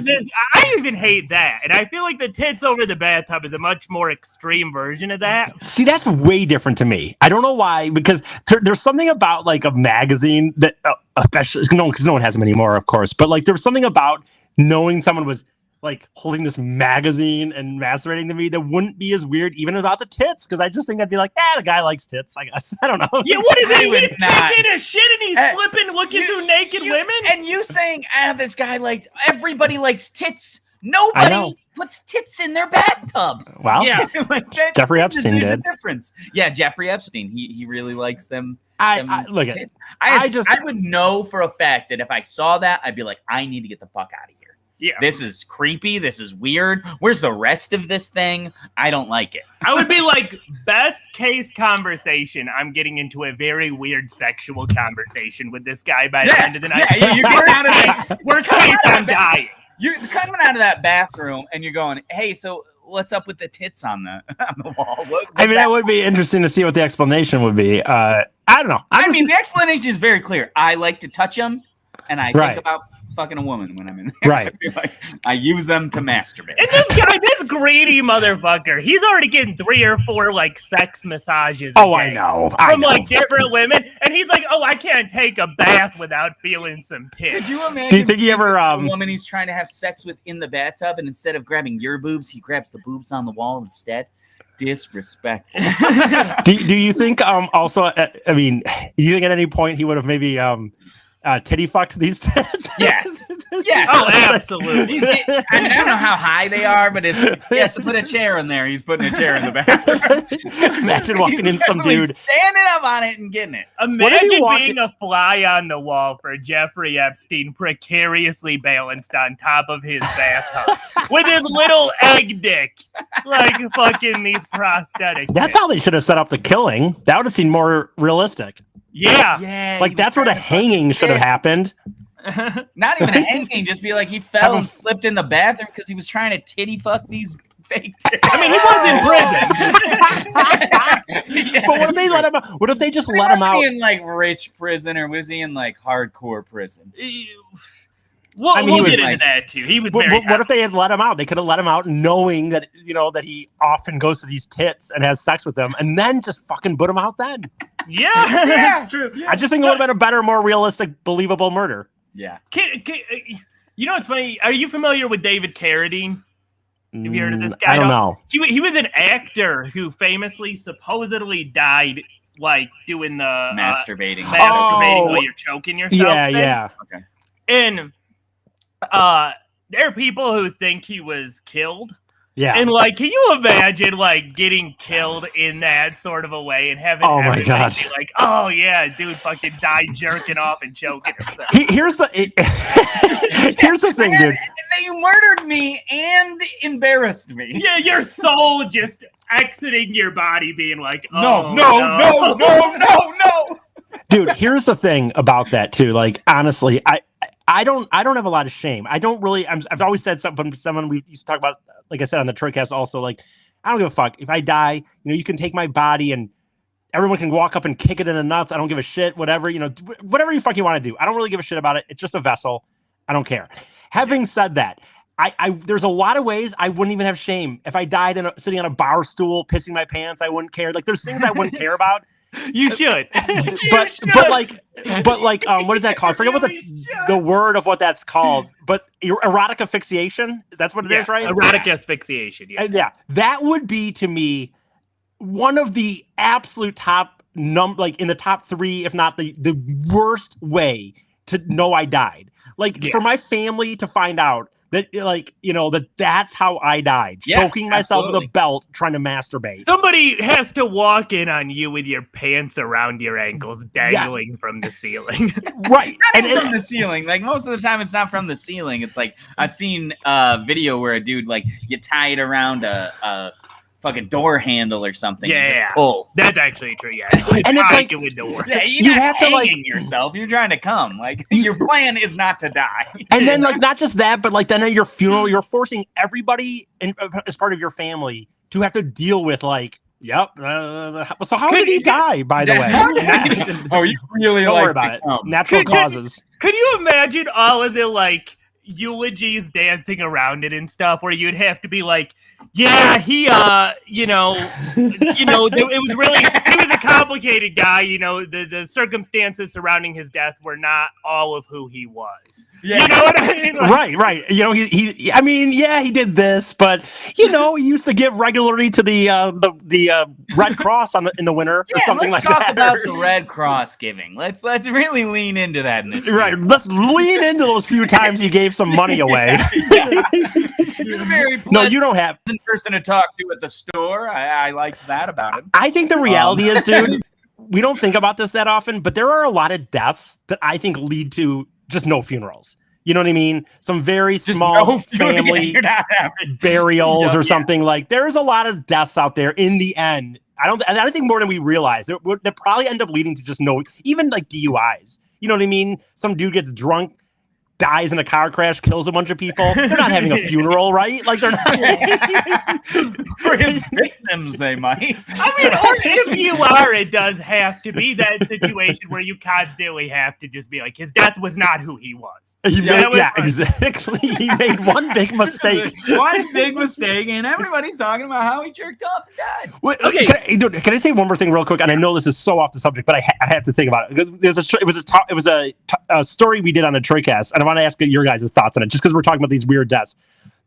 S3: I even hate that, and I feel like the tits over the bathtub is a much more extreme version of that.
S4: See, that's way different to me. I don't know why, because there's something about like a magazine that, especially because no one has them anymore, of course. But like, there's something about knowing someone was like holding this magazine and masturbating to me, that wouldn't be as weird even about the tits, because I just think I'd be like, the guy likes tits, I guess. I don't know.
S3: Yeah, what is it? He's
S1: not.
S3: taking a shit and he's flipping, looking through naked women?
S1: And you saying, this guy liked, everybody likes tits. Nobody puts tits in their bathtub.
S4: Wow.
S3: Yeah.
S1: Like
S4: Jeffrey Epstein did.
S1: Difference. Yeah, Jeffrey Epstein. He really likes them.
S4: I look at it.
S1: I would know for a fact that if I saw that, I'd be like, I need to get the fuck out of here.
S3: Yeah.
S1: This is creepy. This is weird. Where's the rest of this thing? I don't like it.
S3: I would be like, best case conversation, I'm getting into a very weird sexual conversation with this guy by the end of the night.
S1: Yeah, you're getting out of this.
S3: Worst case, I'm dying.
S1: You're coming out of that bathroom and you're going, hey, so what's up with the tits on the wall?
S4: That would be interesting to see what the explanation would be. I don't know.
S1: The explanation is very clear. I like to touch them, and I think about fucking a woman when I'm in there.
S4: Right.
S1: I use them to masturbate.
S3: And this guy, this greedy motherfucker, he's already getting 3 or 4 like sex massages.
S4: I know.
S3: From like different women, and he's like, I can't take a bath without feeling some tits.
S1: Could you imagine?
S4: Do you think he ever
S1: a woman he's trying to have sex with in the bathtub, and instead of grabbing your boobs, he grabs the boobs on the wall instead? Disrespectful.
S4: do you think also? Do you think at any point he would have maybe titty fucked these tits?
S1: Yes. Yeah.
S3: Oh, absolutely.
S1: I don't know how high they are, but if he has to put a chair in there, he's putting a chair in the bathroom.
S4: Imagine walking in some dude
S1: standing up on it and getting it.
S3: Imagine being a fly on the wall for Jeffrey Epstein, precariously balanced on top of his bathtub with his little egg dick, like fucking these prosthetic.
S4: That's how they should have set up the killing. That would have seemed more realistic.
S3: Yeah.
S4: Like that's where the hanging should have happened.
S1: Not even a hanging, just be like he fell and slipped in the bathroom because he was trying to titty fuck these fake tits.
S3: I mean, he was in prison.
S4: But what if they let him out? What if they just let him out?
S1: Was he in like rich prison or was he in like hardcore prison?
S3: We'll get into that too. He was
S4: what if they had let him out? They could have let him out knowing that, that he often goes to these tits and has sex with them and then just fucking put him out then.
S3: Yeah, that's true.
S4: I just think it would have been a better, more realistic, believable murder.
S1: Yeah.
S3: You know what's funny? Are you familiar with David Carradine? Have you heard of this guy?
S4: I don't know.
S3: He was an actor who famously, supposedly died like doing the
S1: masturbating
S3: while you're choking yourself.
S4: Yeah.
S3: Okay. And there are people who think he was killed.
S4: Yeah.
S3: And like, can you imagine like getting killed in that sort of a way and having
S4: my God.
S3: be like, oh yeah, dude fucking died jerking off and choking himself.
S4: Here's the thing, dude.
S1: You murdered me and embarrassed me.
S3: Yeah, your soul just exiting your body being like,
S1: no.
S4: Dude, here's the thing about that too. Like, honestly, I don't have a lot of shame. I don't really. I've always said something. Someone we used to talk about, like I said on the Troycast, also like I don't give a fuck if I die. You can take my body and everyone can walk up and kick it in the nuts. I don't give a shit. Whatever whatever you fucking want to do. I don't really give a shit about it. It's just a vessel. I don't care. Having said that, I there's a lot of ways I wouldn't even have shame if I died sitting on a bar stool, pissing my pants. I wouldn't care. Like there's things I wouldn't care about.
S3: You should.
S4: But what is that called? I forget what the word of what that's called. But erotic asphyxiation, that's what it is, right?
S3: Erotic asphyxiation.
S4: Yeah, that would be to me one of the absolute top like in the top 3, if not the worst way to know I died. Like for my family to find out that that's how I died, choking myself with a belt trying to masturbate.
S3: Somebody has to walk in on you with your pants around your ankles dangling from the ceiling.
S4: Right.
S1: Not even from the ceiling. Like most of the time it's not from the ceiling. It's like I've seen a video where a dude like you tie it around a fucking door handle or something.
S3: Yeah,
S1: and just pull.
S3: That's actually true. Yeah,
S4: and it's like
S3: a door.
S1: Yeah, you have to hanging yourself. You're trying to come. Like your plan is not to die.
S4: And then like not just that, but like then at your funeral, you're forcing everybody as part of your family to have to deal with like. Yep. So how did he die? By the way.
S1: Oh, you really
S4: don't worry about it. Natural causes.
S3: Could you imagine all of the like? eulogies dancing around it and stuff where you'd have to be like, yeah, he, it was really, he was a complicated guy. The circumstances surrounding his death were not all of who he was. Yeah. You know what I mean?
S4: Like, right. He did this, but he used to give regularly to the Red Cross in the winter or something like that.
S1: Let's talk about the Red Cross giving. Let's really lean into that in this.
S4: Right. Let's lean into those few times you gave some money away.
S1: You're a very
S4: no, you don't have
S1: person to talk to at the store. I liked that about him.
S4: I think the reality is, dude, we don't think about this that often, but there are a lot of deaths that I think lead to just no funerals. You know what I mean? Some very small family burials or something. Like, there's a lot of deaths out there in the end. I think more than we realize. They probably end up leading to just even like DUIs. You know what I mean? Some dude gets drunk, dies in a car crash, kills a bunch of people. They're not having a funeral, right? Like, they're not.
S1: For his victims, they might.
S3: I mean, or if you are, it does have to be that situation where you constantly have to just be like, his death was not who he was.
S4: Exactly. He made one big mistake.
S1: One big mistake, and everybody's talking about how he jerked off and died.
S4: Wait, okay. Can I say one more thing real quick? And I know this is so off the subject, but I have to think about it. Because it was a story we did on the Troycast, and I want to ask your guys' thoughts on it, just because we're talking about these weird deaths.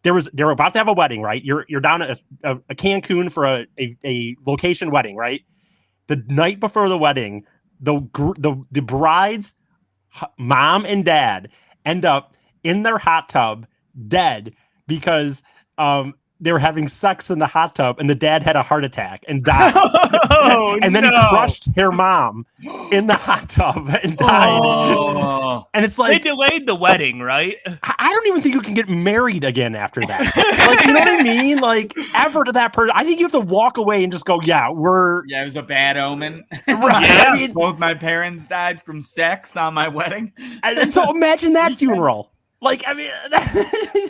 S4: They were about to have a wedding, right? You're down at a Cancun for a location wedding, right? The night before the wedding, the bride's mom and dad end up in their hot tub dead because they were having sex in the hot tub, and the dad had a heart attack and died. And then he crushed her mom in the hot tub and died. And it's like,
S3: they delayed the wedding, right?
S4: I don't even think you can get married again after that. Like, you know what I mean? Like, ever to that person. I think you have to walk away and just go,
S1: it was a bad omen.
S4: Right.
S1: Yeah. I mean, both my parents died from sex on my wedding.
S4: And so imagine that funeral. Like, I mean,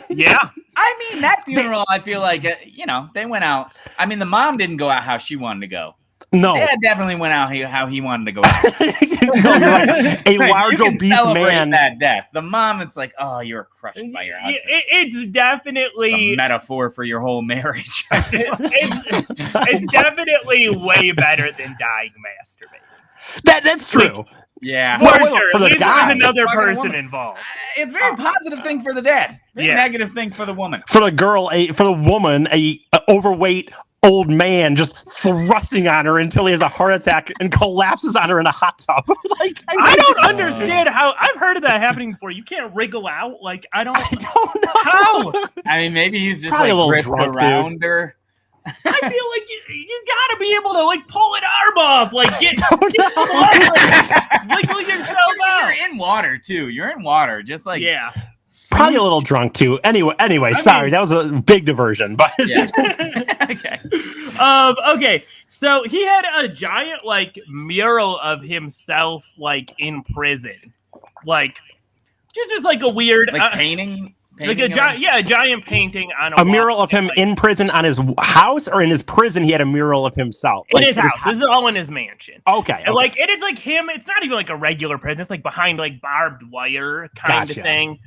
S3: yeah.
S1: I mean, that funeral, I feel like, they went out. I mean, the mom didn't go out how she wanted to go.
S4: No.
S1: Dad definitely went out how he wanted to go out.
S4: No, you're right. A large, obese man.
S1: That death. The mom, it's like, oh, you were crushed by your husband.
S3: It's definitely
S1: a metaphor for your whole marriage.
S3: it's definitely way better than dying masturbating.
S4: That's true.
S1: Yeah,
S3: sure.
S4: For the guy,
S3: another person involved.
S1: It's a very positive thing for the dad. Very negative thing for the woman.
S4: For the girl, for the woman, a overweight old man just thrusting on her until he has a heart attack and collapses on her in a hot tub. Like,
S3: I don't understand how. I've heard of that happening before. You can't wriggle out. Like, I don't know how.
S1: I mean, maybe he's just
S4: probably
S1: like gripped around her.
S3: I feel like you gotta be able to like pull an arm off, like get some blood, wiggle yourself out.
S1: You're in water too. You're in water, just like
S4: probably a little drunk too. Anyway, sorry, that was a big diversion, but
S3: okay. Okay, so he had a giant like mural of himself like in prison, like just like a weird
S1: painting.
S3: Like a giant painting on
S4: a mural of him in prison on his house, or in his prison he had a mural of himself
S3: in his house. This is all in his mansion.
S4: Okay.
S3: And like it is like him. It's not even like a regular prison. It's like behind like barbed wire kind of thing.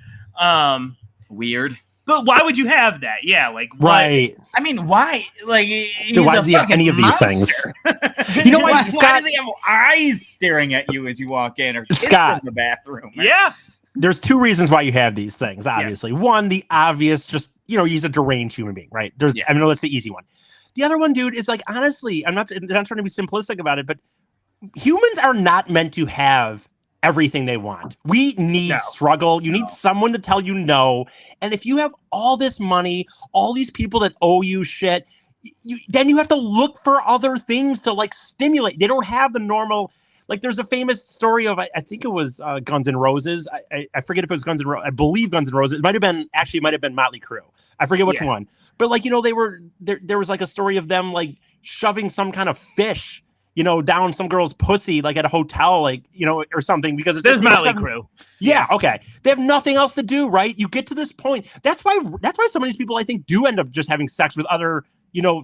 S1: Weird.
S3: But why would you have that? Yeah, like
S4: right.
S1: I mean, why? Like,
S4: why does he have any of these things? You know why?
S1: Why do they have eyes staring at you as you walk in, or kids in the bathroom?
S3: Right? Yeah.
S4: There's two reasons why you have these things, obviously. One, the obvious, just, he's a deranged human being, right? I mean, that's the easy one. The other one, dude, is like, honestly, I'm not trying to be simplistic about it, but humans are not meant to have everything they want. We need struggle. You need someone to tell you no. And if you have all this money, all these people that owe you shit, then you have to look for other things to like stimulate. They don't have the normal. Like, there's a famous story of, I think it was Guns N' Roses. I forget if it was Guns N' Roses. I believe Guns N' Roses. It might have been Motley Crue. I forget which one. But like, they were there was like a story of them like shoving some kind of fish, down some girl's pussy, like at a hotel, like, or something, because it's
S3: Motley Crue.
S4: Yeah. Okay. They have nothing else to do, right? You get to this point. That's why some of these people, I think, do end up just having sex with other,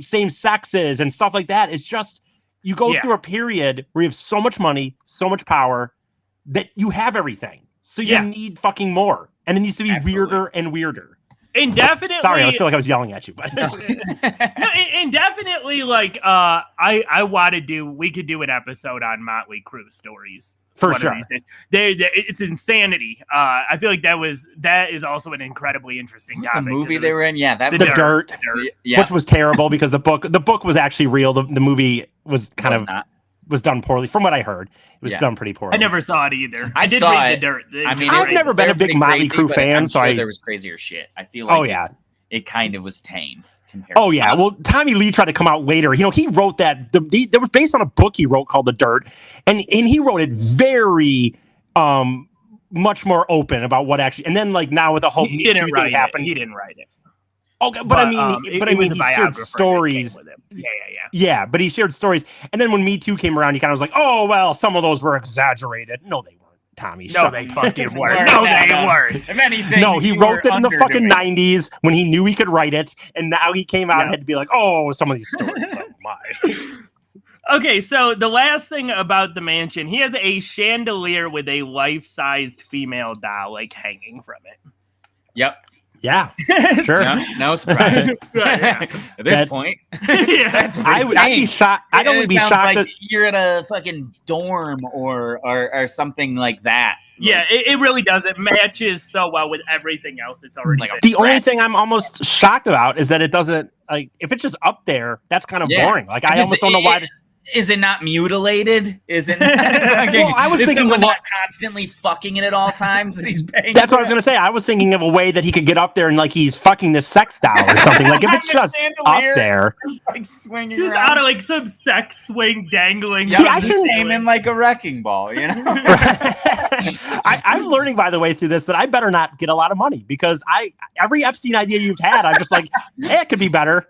S4: same sexes and stuff like that. It's just, you go through a period where you have so much money, so much power that you have everything. So you need fucking more. and it needs to be
S1: Absolutely.
S4: weirder and weirder.
S3: And definitely,
S4: sorry, I feel like I was yelling at you, but
S3: no, and definitely, like, we could do an episode on Motley Crue stories
S4: for sure.
S3: It's insanity. I feel like that is also an incredibly interesting
S1: the
S3: topic.
S1: movie they were in. Yeah, that
S4: the dirt,
S1: yeah.
S4: which was terrible because the book was actually real. The movie was was done poorly, from what I heard. It was done pretty poorly.
S3: I never saw it either.
S1: I
S3: did
S1: saw
S3: read
S1: it.
S3: The dirt.
S1: I mean,
S4: I've never been a big Motley Crue fan,
S1: I'm
S4: so
S1: sure there was crazier shit. I feel like it kind of was tame.
S4: Oh yeah, well, Tommy Lee tried to come out later. You know, he wrote that. That was based on a book he wrote called The Dirt, and he wrote it very much more open about what actually. And then like now with the whole
S3: he didn't write
S4: happened,
S3: he didn't write it.
S4: Okay, but I mean, he shared stories. Yeah, but he shared stories, and then when Me Too came around, he kind of was like, "Oh well, some of those were exaggerated." No, they weren't, Tommy.
S3: No, they fucking weren't. No, they weren't.
S1: If anything,
S4: no, he wrote it in the fucking 90s when he knew he could write it, and now he came out and had to be like, "Oh, some of these stories, oh my."
S3: Okay, so the last thing about the mansion, he has a chandelier with a life-sized female doll like hanging from it.
S1: Yep.
S4: Yeah, sure.
S1: No surprise. At this point, that's
S4: I'd be shocked. I'd only be shocked
S1: like
S4: that
S1: you're in a fucking dorm or something like that.
S3: Yeah, it really does. It matches so well with everything else. It's already
S1: like
S4: the only thing I'm almost shocked about is that it doesn't like if it's just up there. That's kind of boring. Like I almost don't know why.
S1: Is it not mutilated? Is it? Not,
S4: well, I was thinking
S1: not constantly fucking it at all times that he's paying.
S4: That's what I was gonna say. I was thinking of a way that he could get up there and like he's fucking this sex doll or something. Like if it's just up there,
S1: just like swinging
S3: just
S1: around.
S3: out of like some sex swing dangling.
S1: See, I should aim in like a wrecking ball. You know.
S4: I'm learning by the way through this that I better not get a lot of money because every Epstein idea you've had, I'm just like, hey, it could be better.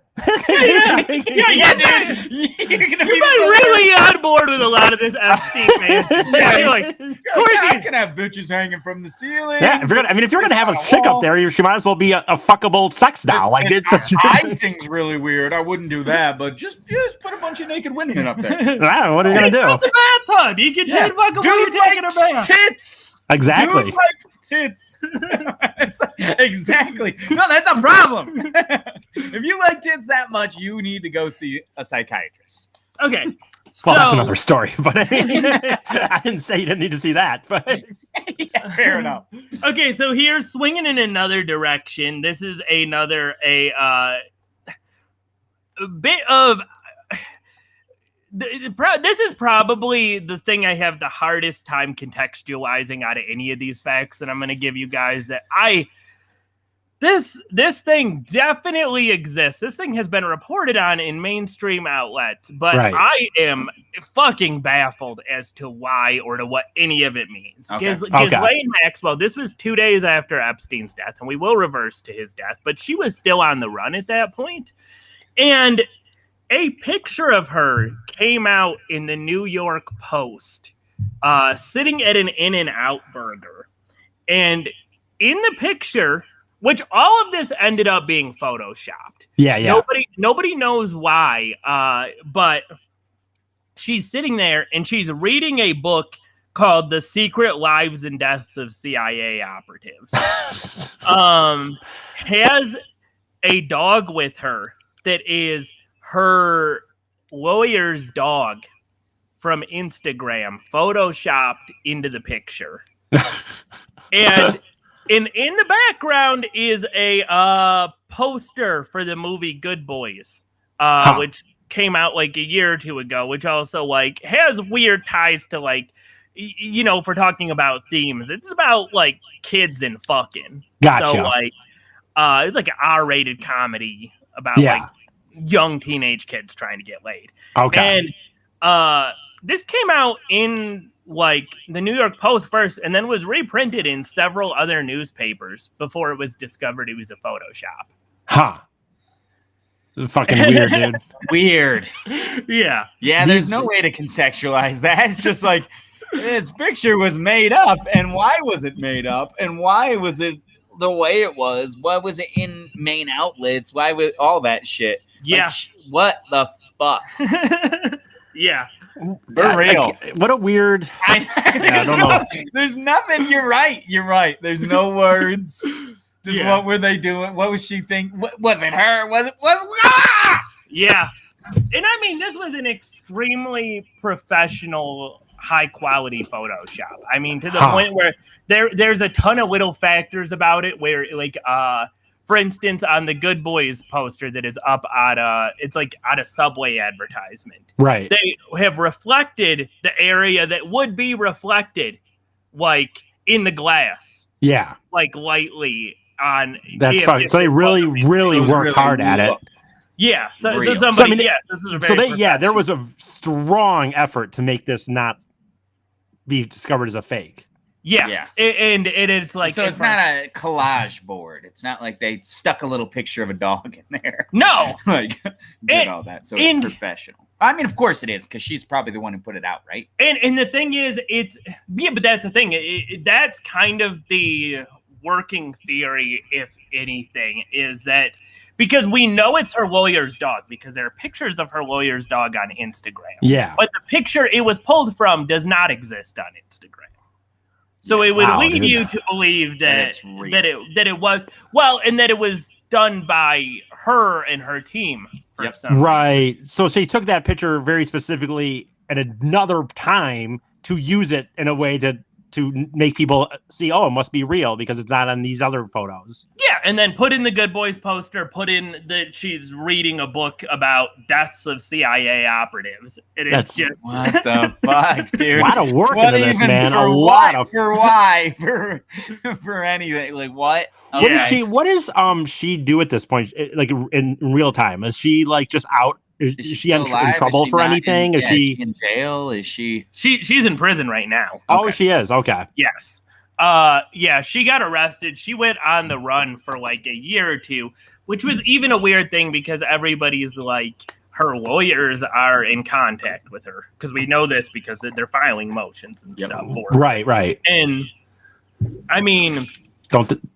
S3: Yeah, dude. You're really on board with a lot of this Epstein, man. Yeah, you're like, of course
S1: I can have bitches hanging from the ceiling.
S4: Yeah, if you're gonna have a chick up there, she might as well be a fuckable sex doll. Like it's just
S1: I think's really weird. I wouldn't do that, but just put a bunch of naked women up there.
S4: Wow, what are you gonna do?
S3: The bathtub. You can take fucking
S1: dude
S3: taking a bath.
S1: Tits.
S4: Exactly.
S1: Dude likes tits. Exactly. No, that's a problem. If you like tits that much, you need to go see a psychiatrist.
S3: Okay.
S4: Well, that's another story, but I didn't say you didn't need to see that. But
S1: yeah, fair enough.
S3: Okay, so here's swinging in another direction. This is a bit of. This is probably the thing I have the hardest time contextualizing out of any of these facts, and I'm going to give you guys that this thing definitely exists. This thing has been reported on in mainstream outlets, but I am fucking baffled as to why or to what any of it means. Ghislaine Maxwell, this was 2 days after Epstein's death, and we will reverse to his death, but she was still on the run at that point. And a picture of her came out in the New York Post, sitting at an In-N-Out burger. And in the picture, which all of this ended up being photoshopped.
S4: Yeah.
S3: Nobody knows why, but she's sitting there and she's reading a book called The Secret Lives and Deaths of CIA Operatives. Has a dog with her that is her lawyer's dog from Instagram photoshopped into the picture. And in the background is a poster for the movie Good Boys, which came out like a year or two ago, which also like has weird ties to like, you know, if we're talking about themes, it's about like kids and fucking.
S4: Gotcha.
S3: So like, it's like an R-rated comedy about like young teenage kids trying to get laid.
S4: Okay.
S3: And this came out in like the New York Post first and then was reprinted in several other newspapers before it was discovered it was a Photoshop.
S4: Huh. Fucking weird, dude.
S1: Weird.
S3: Yeah.
S1: Yeah, there's no way to contextualize that. It's just like this picture was made up, and why was it made up? And why was it the way it was? Why was it in main outlets? Why was all that shit?
S3: Yeah.
S1: Like, what the fuck?
S3: Yeah.
S1: For real.
S4: What a weird. I don't know.
S1: There's nothing. You're right. There's no words. Just what were they doing? What was she thinking? Was it her? Was it?
S3: Yeah. And I mean, this was an extremely professional, high-quality Photoshop. I mean, to the point where there's a ton of little factors about it where, like, for instance, on the Good Boys poster that is up at it's like at a Subway advertisement.
S4: Right.
S3: They have reflected the area that would be reflected, like, in the glass.
S4: Yeah.
S3: Like, lightly on.
S4: That's fine. So they really work hard at it.
S3: Yeah. So somebody, this is a very
S4: there was a strong effort to make this not be discovered as a fake.
S3: Yeah. And it's like,
S1: so it's not a collage board. It's not like they stuck a little picture of a dog in there.
S3: No.
S1: Like, did all that. So it's professional. I mean, of course it is, because she's probably the one who put it out, right?
S3: And the thing is, but that's the thing. That's kind of the working theory, if anything, is that because we know it's her lawyer's dog because there are pictures of her lawyer's dog on Instagram.
S4: Yeah.
S3: But the picture it was pulled from does not exist on Instagram. So it would lead you to believe that it was and that it was done by her and her team for some reason.
S4: Right. So she took that picture very specifically at another time to use it in a way to make people see, oh, it must be real because it's not on these other photos.
S3: Yeah, and then put in the Good Boys poster, put in that she's reading a book about deaths of CIA operatives. And it's just
S1: what the fuck, dude?
S4: A lot of work into this, man.
S1: For anything. Like what?
S4: What does she do at this point? Like in real time? Is she like just out? Is she in trouble for anything? Is she
S1: in jail? Is she?
S3: She's in prison right now.
S4: Oh, she is. Okay.
S3: Yes. She got arrested. She went on the run for like a year or two, which was even a weird thing because everybody's like, her lawyers are in contact with her because we know this because they're filing motions and stuff for her.
S4: Right.
S3: And I mean,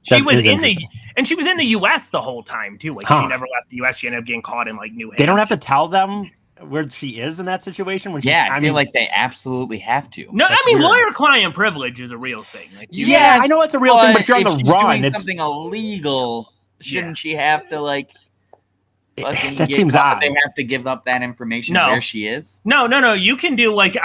S3: she was in the U.S. the whole time too. Like she never left the U.S. She ended up getting caught in like New Hampshire.
S4: They don't have to tell them where she is in that situation.
S1: I feel like they absolutely have to.
S3: No, I mean lawyer-client privilege is a real thing. Like,
S4: I know it's a real thing, but if you're on the run,
S1: doing something illegal. Shouldn't she have to like?
S4: That seems odd.
S1: They have to give up that information where she is.
S3: No. You can do like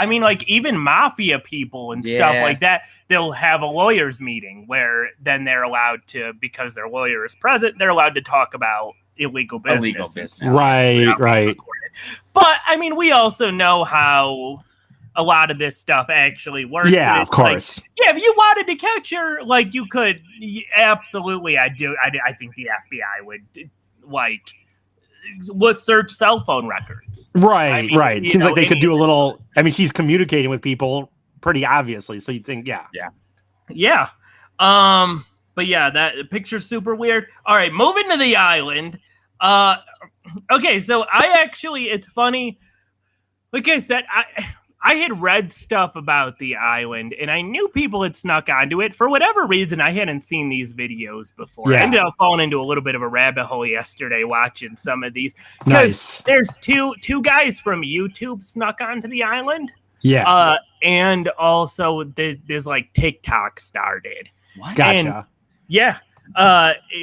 S3: even mafia people and stuff like that. They'll have a lawyers meeting where then they're allowed to, because their lawyer is present, they're allowed to talk about illegal business.
S4: Right.
S3: But I mean, we also know how a lot of this stuff actually works.
S4: Yeah, of course.
S3: Like, if you wanted to catch her, like you could. Absolutely, I do. I think the FBI would let's search cell phone records.
S4: Right. It seems like they could do a little. I mean, she's communicating with people pretty obviously, so you think, yeah.
S3: But yeah, that picture's super weird. All right, moving to the island. Okay, so it's funny. Like I said, I had read stuff about the island, and I knew people had snuck onto it. For whatever reason, I hadn't seen these videos before. I ended up falling into a little bit of a rabbit hole yesterday watching some of these.
S4: Nice.
S3: There's two guys from YouTube snuck onto the island.
S4: Yeah.
S3: And also there's like TikTok started.
S1: What?
S4: Gotcha.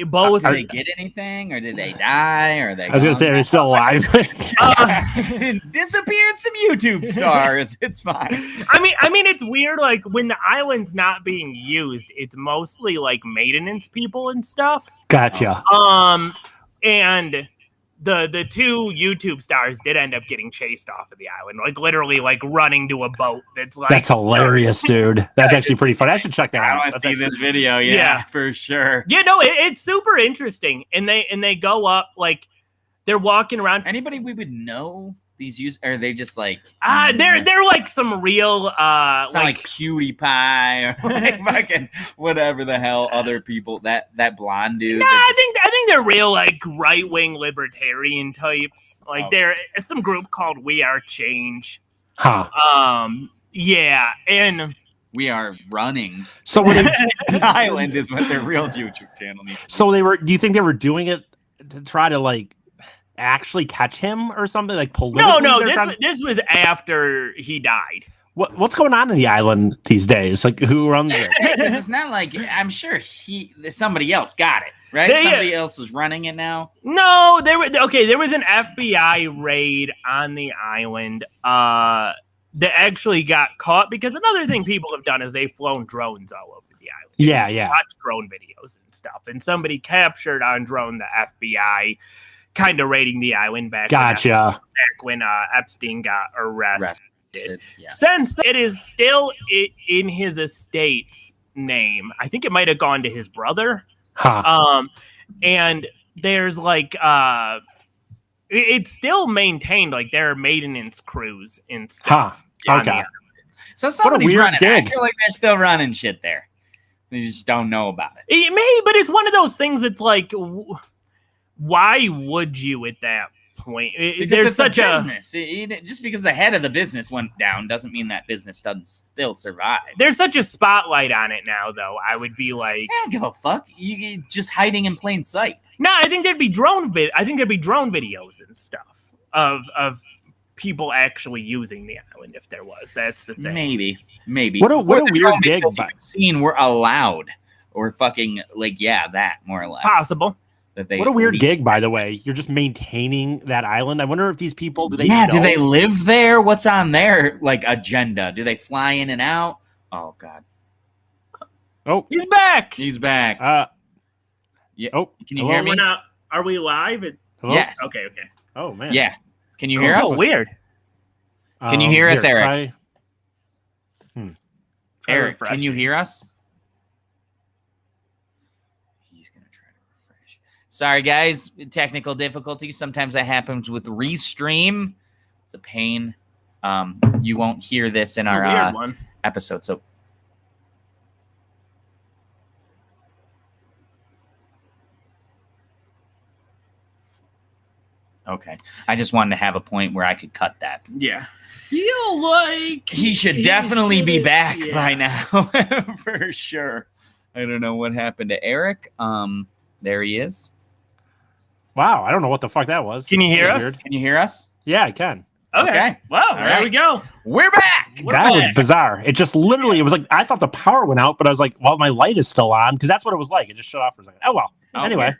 S3: Both.
S1: Did they get anything, or did they die, or they?
S4: I was gonna say, are they still alive?
S1: Disappeared some YouTube stars. It's fine.
S3: I mean, it's weird. Like when the island's not being used, it's mostly like maintenance people and stuff.
S4: Gotcha.
S3: And the two YouTube stars did end up getting chased off of the island, like literally like running to a boat. That's
S4: hilarious, dude. That's actually pretty fun. I should check that out.
S1: I want to see this video. Yeah, for sure.
S3: Yeah, no, it's super interesting. And they go up, like they're walking around.
S1: Anybody we would know these use? Or are they just like
S3: they're like some real
S1: like PewDiePie or like fucking whatever the hell other people, that blonde dude?
S3: No, I think they're real like right-wing libertarian types. Like they're some group called We Are Change. And
S1: We Are Running.
S4: So when
S1: Island is what their real YouTube channel needs.
S4: So do you think they were doing it to try to like actually catch him or something like politically?
S3: No. This was after he died.
S4: What's going on in the island these days? Like, who runs it?
S1: Because it's not like I'm sure somebody else got it, right? Somebody else is running it now.
S3: No, there was an FBI raid on the island that actually got caught, because another thing people have done is they've flown drones all over the island.
S4: Yeah.
S3: Watch drone videos and stuff. And somebody captured on drone the FBI kind of raiding the island back when Epstein got arrested. Yeah. Since it is still in his estate's name, I think it might have gone to his brother. And there's like it's still maintained, like there are maintenance crews and stuff.
S4: Okay.
S1: So somebody's running. I feel like they're still running shit there. They just don't know about it.
S3: It may, but it's one of those things that's like, why would you at that point? There's such a
S1: business. Just because the head of the business went down doesn't mean that business doesn't still survive.
S3: There's such a spotlight on it now, though. I would be like,
S1: I don't give a fuck. You just hiding in plain sight.
S3: No, I think there'd be drone videos and stuff of people actually using the island if there was. That's the thing.
S1: Maybe.
S4: What a weird gig.
S1: Scene we're allowed, or fucking that more or less
S3: possible.
S4: What a weird gig, by the way. You're just maintaining that island. I wonder if these people
S1: do they live there? What's on their agenda? Do they fly in and out? Oh God.
S4: Oh,
S3: he's back.
S1: Yeah.
S4: Oh,
S1: can you hear me?
S3: Are we live?
S1: Hello? Yes.
S3: Okay.
S4: Oh man.
S1: Yeah. Can you hear us?
S3: Oh, weird.
S1: Can you hear us, Eric?
S3: Eric,
S1: can you hear us? He's gonna try to refresh. Sorry, guys. Technical difficulties. Sometimes that happens with Restream. It's a pain. You won't hear this in our episode. So. Okay. I just wanted to have a point where I could cut that.
S3: Yeah. Feel like
S1: he should definitely be back by now. For sure. I don't know what happened to Eric. There he is.
S4: Wow, I don't know what the fuck that was.
S3: Can you hear us?
S1: Weird. Can you hear us?
S4: Yeah, I can.
S3: Okay. Wow, there we go.
S1: We're back.
S4: That was bizarre. It just literally, it was like, I thought the power went out, but I was like, well, my light is still on, because that's what it was like. It just shut off for a second. Oh, well. Anyway.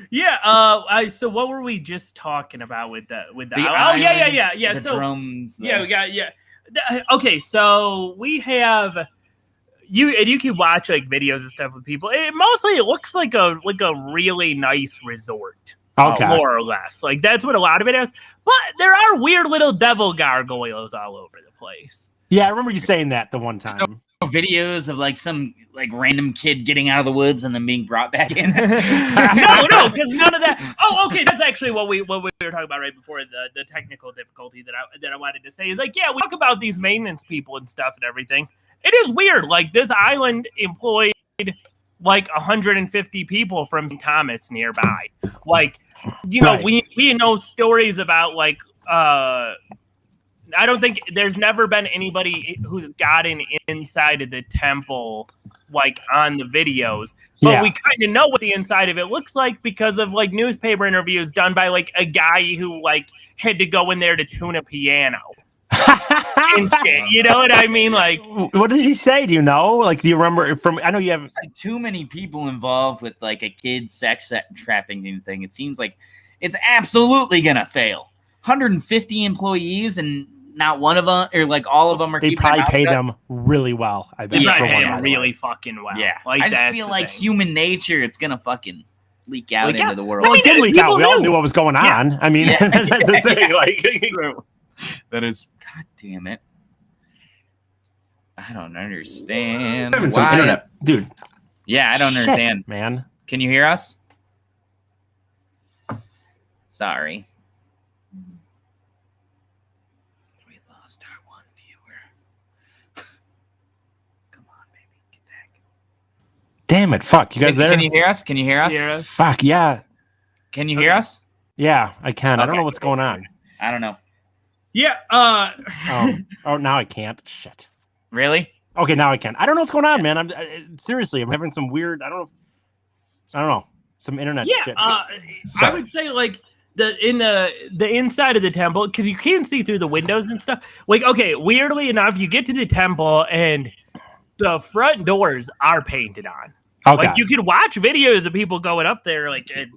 S3: Yeah. So what were we just talking about with the island, yeah.
S1: The
S3: so
S1: drones.
S3: Yeah. Okay, so we have you can watch videos and stuff with people. It looks like a really nice resort.
S4: Okay.
S3: More or less. Like that's what a lot of it is. But there are weird little devil gargoyles all over the place.
S4: Yeah, I remember you saying that the one time.
S1: Videos of some random kid getting out of the woods and then being brought back in.
S3: no, because none of that. Oh, okay, that's actually what we were talking about right before the technical difficulty that I wanted to say is we talk about these maintenance people and stuff and everything. It is weird. This island employed 150 people from St. Thomas nearby. Right. We know stories about I don't think there's never been anybody who's gotten inside of the temple on the videos, but we kind of know what the inside of it looks like because of newspaper interviews done by a guy who had to go in there to tune a piano. And shit, you know what I mean?
S4: What did he say? Do you know? Do you remember from? I know you have
S1: too many people involved with a kid sex trafficking thing. It seems like it's absolutely gonna fail. 150 employees and not one of them, or all of them are.
S4: They probably pay them really well. I bet.
S3: They probably pay them really fucking well.
S1: Yeah, I just feel like human nature. It's gonna fucking leak out into the world.
S4: Well, it did leak out. We all knew what was going on.
S1: Yeah.
S4: I mean, that's the thing.
S1: True. That is. God damn it! I don't understand.
S4: Some internet, dude.
S1: Yeah, I don't understand,
S4: man.
S1: Can you hear us? Sorry. We lost our one viewer. Come on, baby. Get back.
S4: Damn it. Fuck. You guys there?
S1: Can you hear us? Can you hear us?
S4: Fuck, yeah.
S1: Can you hear us?
S4: Yeah, I can. I don't know what's going on.
S1: I don't know.
S3: Yeah.
S4: Oh, now I can't. Shit.
S1: Really?
S4: Okay, now I can. I don't know what's going on, man. I'm seriously, I'm having some weird. I don't know. Some internet shit.
S3: I would say the inside of the temple, because you can't see through the windows and stuff. Like, okay, weirdly enough, you get to the temple and the front doors are painted on.
S4: Okay.
S3: Like, you can watch videos of people going up there, like, and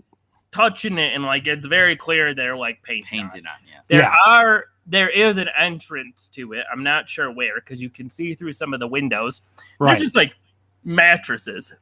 S3: touching it, and like it's very clear they're like painted on. Yeah. There is an entrance to it. I'm not sure where, because you can see through some of the windows.
S4: Right.
S3: They're just like mattresses.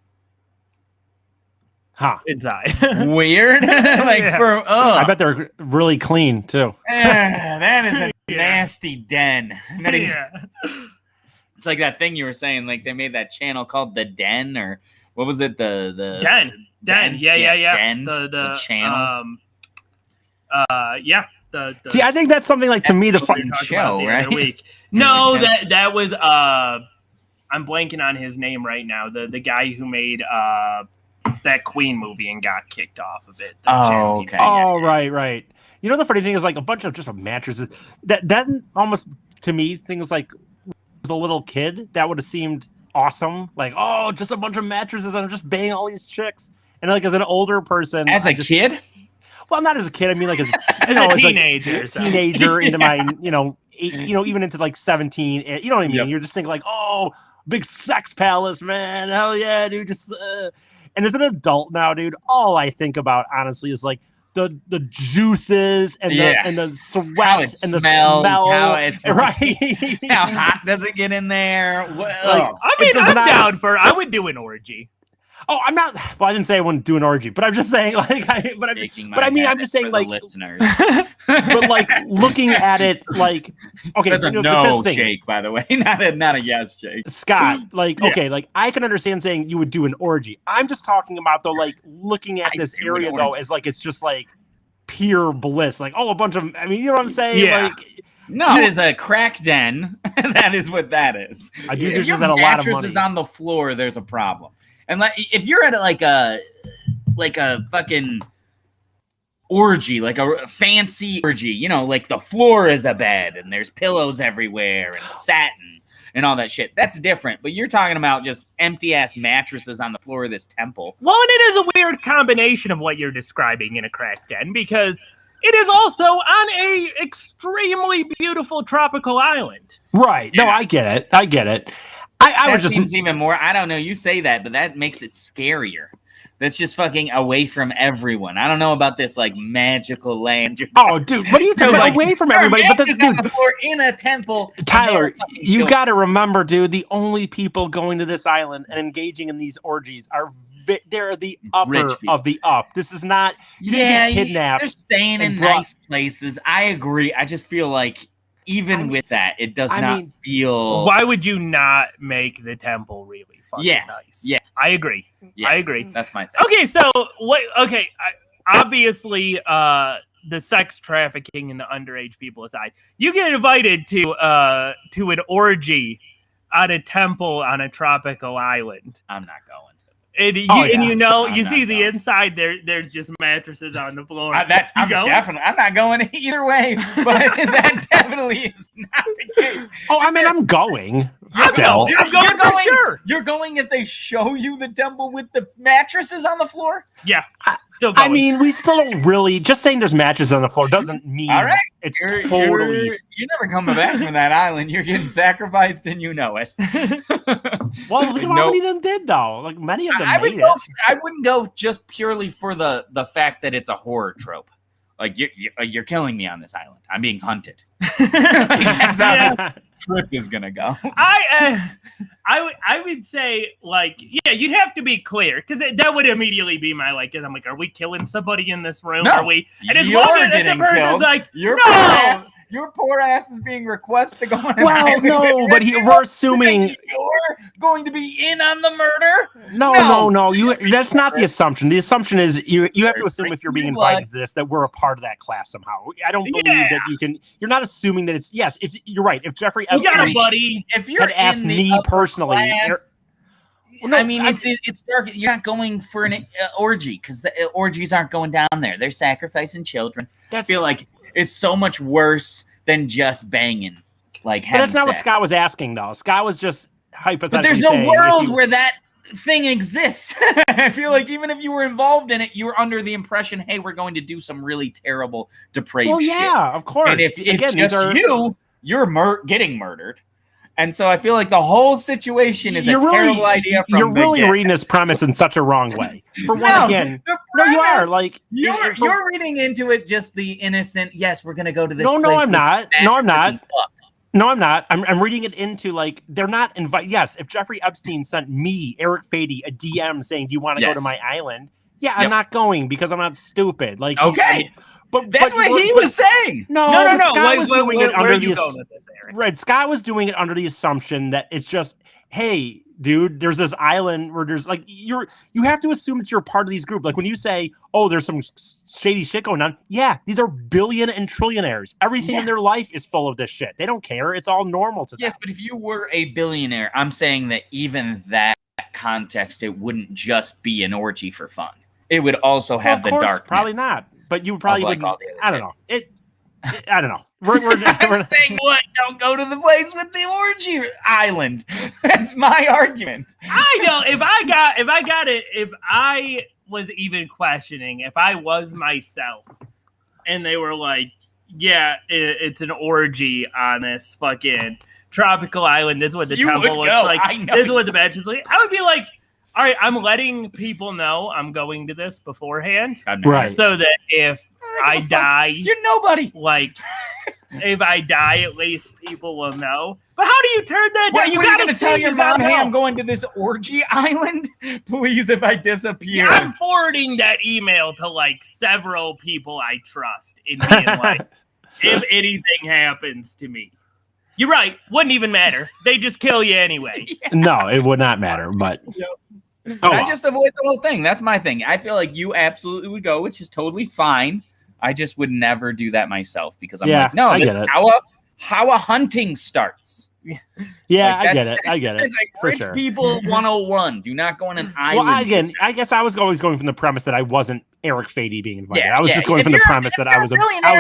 S3: Inside.
S1: Weird.
S4: I bet they're really clean too.
S1: That is a nasty den. It's like that thing you were saying, like they made that channel called The Den, or what was it? The
S3: Den. Yeah.
S1: Den. The channel.
S3: See,
S4: I think that's something like, to me, the
S1: fucking show, right?
S3: Week. No, that was I'm blanking on his name right now. The guy who made that Queen movie and got kicked off of it.
S1: Okay.
S4: Right. You know, the funny thing is, like, a bunch of just mattresses. That almost, to me, things like, as a little kid, that would have seemed awesome. Like, oh, just a bunch of mattresses and I'm just banging all these chicks. And like, as an older person,
S1: kid.
S4: Well, not as a kid. I mean, like, as a
S3: teenager,
S4: teenager into my, even into like 17. You know what I mean? Yep. You're just thinking like, oh, big sex palace, man. Hell yeah, dude. Just and as an adult now, dude, all I think about honestly is like the juices and the sweat and the smell.
S1: How it's
S4: right.
S1: How hot does it get in there?
S3: Well, I mean, I'm down for. I would do an orgy.
S4: Oh, I'm not. Well, I didn't say I wouldn't do an orgy, but I'm just saying, like, I'm just saying, like,
S1: listeners.
S4: But like looking at it, like, okay,
S1: that's a no shake, by the way, not a yes shake.
S4: Scott, like, okay, like I can understand saying you would do an orgy. I'm just talking about though, like, looking at this area though, as like it's just like pure bliss, like a bunch of. I mean, you know what I'm saying?
S3: Yeah.
S4: Like,
S1: no, it is a crack den. That is what that is.
S4: I do just at a lot of money.
S1: Mattresses on the floor. There's a problem. And like, if you're at like a fucking orgy, like a fancy orgy, like the floor is a bed and there's pillows everywhere and satin and all that shit, that's different. But you're talking about just empty ass mattresses on the floor of this temple.
S3: Well, and it is a weird combination of what you're describing in a crack den, because it is also on a extremely beautiful tropical island.
S4: Right. No, I get it. I would just
S1: seems even more. I don't know. You say that, but that makes it scarier. That's just fucking away from everyone. I don't know about this like magical land.
S4: Oh, dude, what are you talking about? Away from everybody? But that's
S1: on the floor in a temple.
S4: Tyler, you got to remember, dude. The only people going to this island and engaging in these orgies are they're the upper of the up. This is not. You didn't get kidnapped.
S1: They're staying in nice places. I agree. I just feel like. Even with that, it does not feel.
S3: Why would you not make the temple really fucking nice?
S1: Yeah,
S3: I agree.
S1: Yeah,
S3: I agree.
S1: That's my thing.
S3: Okay, so what? Okay, obviously, the sex trafficking and the underage people aside, you get invited to an orgy at a temple on a tropical island.
S1: I'm not going.
S3: And you see the inside there's just mattresses on the floor.
S1: I'm not going either way, but that definitely is not the case.
S4: Oh, I mean, I'm going.
S3: Still. You're going for sure.
S1: You're going if they show you the temple with the mattresses on the floor?
S3: Yeah. Still going.
S4: I mean, we still don't really. Just saying there's mattresses on the floor doesn't mean it's totally.
S1: You're never coming back from that island. You're getting sacrificed, and you know it.
S4: Well, look at how many of them did, though. Like many of them
S1: I wouldn't go just purely for the fact that it's a horror trope. Like you're killing me on this island. I'm being hunted. That's how this trip is gonna go.
S3: I would say, like, yeah, you'd have to be clear, because that would immediately be my, like, I'm like, are we killing somebody in this room?
S1: No,
S3: are we? And as
S1: you're
S3: long as
S1: getting
S3: the person's
S1: killed.
S3: like,
S1: Your poor ass is being requested to go on an
S4: island. No, but we're assuming
S1: you're going to be in on the murder.
S4: No. That's not the assumption. The assumption is you have to assume if you're being invited to this that we're a part of that class somehow. I don't believe that you can. You're not assuming that it's if you're right. If Jeffrey Epstein had asked me personally.
S1: I mean, it's dark. You're not going for an orgy because the orgies aren't going down there. They're sacrificing children. I feel like it's so much worse than just banging. But
S4: that's not what Scott was asking, though. Scott was just hypothetically.
S1: But there's no world where that thing exists. I feel like even if you were involved in it, you were under the impression, hey, we're going to do some really terrible, depraved shit.
S4: Well, yeah, of course.
S1: And if it's just you're getting murdered. And so I feel like the whole situation is a terrible idea.
S4: You're really reading this premise in such a wrong way. For one, again, no, you are like
S1: you're reading into it just the innocent. Yes, we're gonna go to this.
S4: No, I'm not. No, I'm not. I'm reading it into like they're not invited. Yes, if Jeffrey Epstein sent me, Eric Fady, a DM saying, "Do you want to go to my island?" Yeah, I'm not going because I'm not stupid. Like,
S1: okay. But that's what he was saying.
S4: No. Scott was doing it under the Scott was doing it under the assumption that it's just, hey, dude, there's this island where there's like you have to assume that you're part of these groups. Like when you say, oh, there's some shady shit going on. Yeah, these are billion and trillionaires. Everything in their life is full of this shit. They don't care. It's all normal to them.
S1: Yes, but if you were a billionaire, I'm saying that even that context, it wouldn't just be an orgy for fun. It would also have the darkness.
S4: Probably not. But you probably would. I don't know. I don't know. We're
S1: saying what? Don't go to the place with the orgy island. That's my argument.
S3: I know. If I was even questioning, if I was myself, and they were like, "Yeah, it's an orgy on this fucking tropical island. This is what the temple looks like. This is what the bench is like." I would be like, all right, I'm letting people know I'm going to this beforehand.
S4: Right.
S3: So that if I die,
S1: you're nobody.
S3: Like, if I die, at least people will know. But how do you turn that down?
S1: You got to tell your mom, hey, I'm going to this orgy island. Please, if I disappear.
S3: Yeah, I'm forwarding that email to like several people I trust in being like, if anything happens to me. You're right. Wouldn't even matter. They just kill you anyway.
S4: No, it would not matter. But
S1: I just avoid the whole thing. That's my thing. I feel like you absolutely would go, which is totally fine. I just would never do that myself because I'm like, no, that's how a hunting starts.
S4: Yeah, like I get it.
S1: It's like rich people 101. Do not go on an island.
S4: Well, again, I guess I was always going from the premise that I wasn't Eric Fady being invited. I was just going from the premise that I was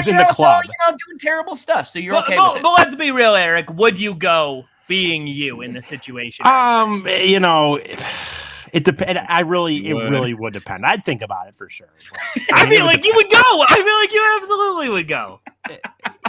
S4: in the club.
S1: Doing terrible stuff. So you're okay with it.
S3: But let's be real, Eric. Would you go being you in the situation?
S4: It depends. It really would depend. I'd think about it for sure.
S3: I feel like you would go. I feel like you absolutely would go.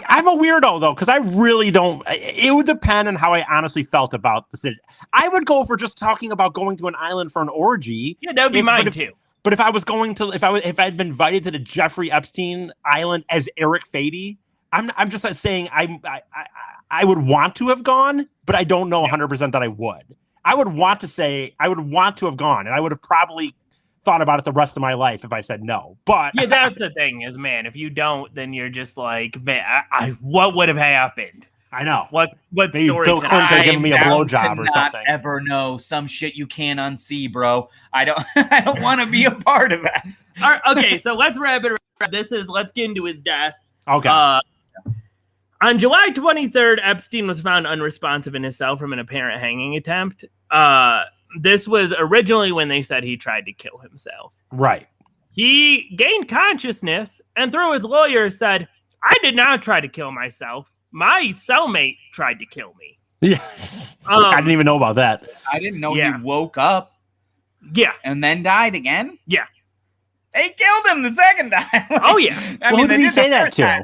S4: I'm a weirdo though, because I really don't. It would depend on how I honestly felt about the city. I would go for just talking about going to an island for an orgy.
S3: Yeah, that would be mine too.
S4: But if I was going to, if I'd been invited to the Jeffrey Epstein island as Eric Fady, I'm just saying I would want to have gone, but I don't know 100% that I would. I would want to have gone, and I would have probably thought about it the rest of my life if I said no. But
S3: yeah, that's the thing is, man, if you don't, then you're just like, man, what would have happened?
S4: I know.
S3: What
S4: maybe
S3: story?
S4: Bill Clinton giving me a blowjob or something.
S1: Ever know some shit you can't unsee, bro? I don't want to be a part of that.
S3: All right, okay, so let's wrap it up. Let's get into his death.
S4: Okay.
S3: On July 23rd, Epstein was found unresponsive in his cell from an apparent hanging attempt. This was originally when they said he tried to kill himself.
S4: Right.
S3: He gained consciousness and through his lawyer said, I did not try to kill myself. My cellmate tried to kill me.
S4: Yeah. I didn't even know about that.
S1: I didn't know he woke up.
S3: Yeah.
S1: And then died again?
S3: Yeah.
S1: They killed him the second time.
S3: Oh, yeah.
S4: Who did he say that to?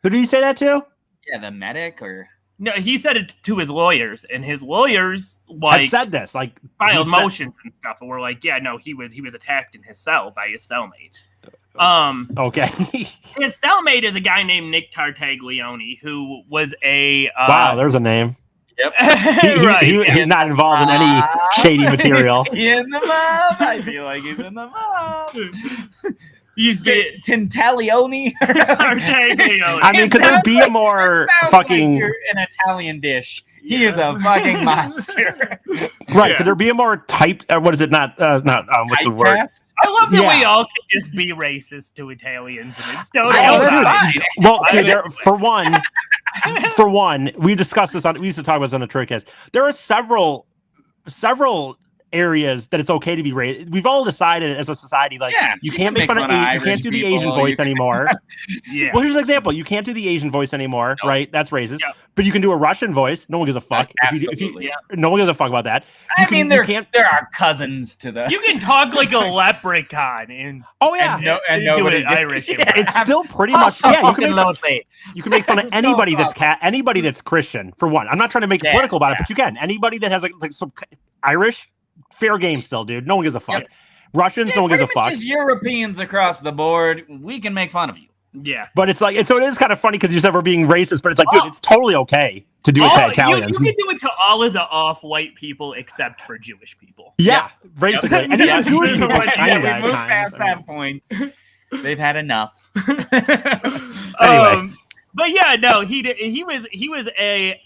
S4: Who did he say that to?
S1: Yeah, the medic or...
S3: No, he said it to his lawyers, and his lawyers like
S4: have said this, like
S3: filed motions and stuff, and we're like, yeah, no, he was attacked in his cell by his cellmate.
S4: Okay.
S3: His cellmate is a guy named Nick Tartaglione, who was a
S4: wow, there's a name.
S1: Yep.
S4: He's not involved in any shady material.
S1: In the mob. I feel like he's in the mob.
S3: He's
S1: Tintalione.
S4: I mean, could there be a more fucking
S1: like an Italian dish? He is a fucking mobster.
S4: Right? Could there be a more type? What is it? Not what's the word?
S3: I love that we all can just be racist to Italians, and it's totally
S1: fine.
S4: Well, for one, we discussed this we used to talk about this on the Tricast. There are several areas that it's okay to be racist. We've all decided as a society, like you can't make fun of you can't do the Asian voice anymore.
S3: Yeah.
S4: Well, here's an example. You can't do the Asian voice anymore, right? That's racist. Yeah. But you can do a Russian voice. No one gives a fuck.
S1: Absolutely.
S4: No one gives a fuck about that.
S1: There are cousins to the.
S3: You can talk like a leprechaun and
S1: and nobody
S3: Irish.
S4: It's still pretty much you can make fun of anybody that's Christian. For one, I'm not trying to make it political about it, but you can. Anybody that has like some Irish, fair game still, dude. No one gives a fuck. Yep. Russians, no one gives a fuck.
S1: Just Europeans across the board, we can make fun of you.
S3: Yeah,
S4: but it's like, so it is kind of funny because you said we're being racist, but it's like, dude, it's totally okay to do it to Italians.
S3: You can do it to all of the off-white people except for Jewish people.
S4: Yeah, basically. And even Jewish people.
S1: We moved past that point. They've had enough.
S4: Anyway.
S3: But yeah, no, he was a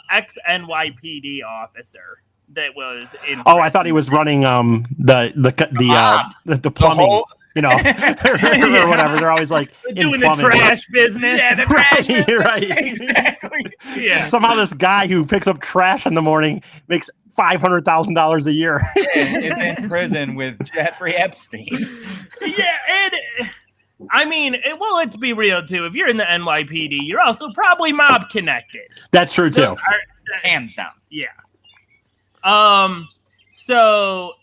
S3: ex-NYPD officer that was in prison.
S4: I thought he was running the plumbing. You know, or whatever. They're always like
S3: doing the trash business.
S1: Yeah, the trash business.
S4: Right.
S1: Exactly.
S3: Yeah.
S4: Somehow this guy who picks up trash in the morning makes $500,000 a year.
S1: Is in prison with Jeffrey Epstein.
S3: Yeah, and I mean, let's be real too. If you're in the NYPD, you're also probably mob connected.
S4: That's true too.
S1: Hands down.
S3: Yeah. So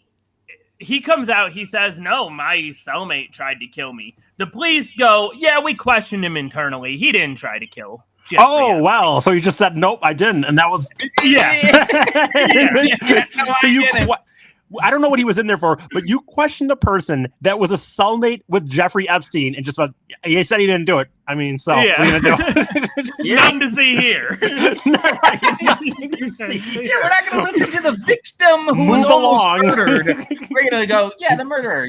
S3: he comes out, he says, no, my cellmate tried to kill me. The police go, yeah, we questioned him internally. He didn't try to kill Jeffrey Epstein.
S4: Well, so you just said, nope, I didn't. And that was...
S3: Yeah.
S4: No, so I don't know what he was in there for, but you questioned a person that was a cellmate with Jeffrey Epstein and just he said he didn't do it. I mean, so
S3: yeah.
S4: What are you gonna do?
S3: Nothing to see here.
S4: Nothing to see.
S1: Yeah, we're not going to listen to the victim who was almost murdered. We're going to go, yeah, the murderer,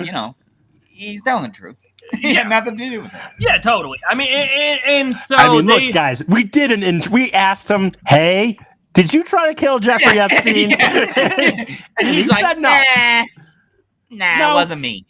S1: he's telling the truth. He had nothing to do with it.
S3: Yeah, totally. I mean, and so
S4: look, guys, we asked him, hey, did you try to kill Jeffrey Epstein?
S1: And he's like,
S4: said no.
S1: Nah, it wasn't me.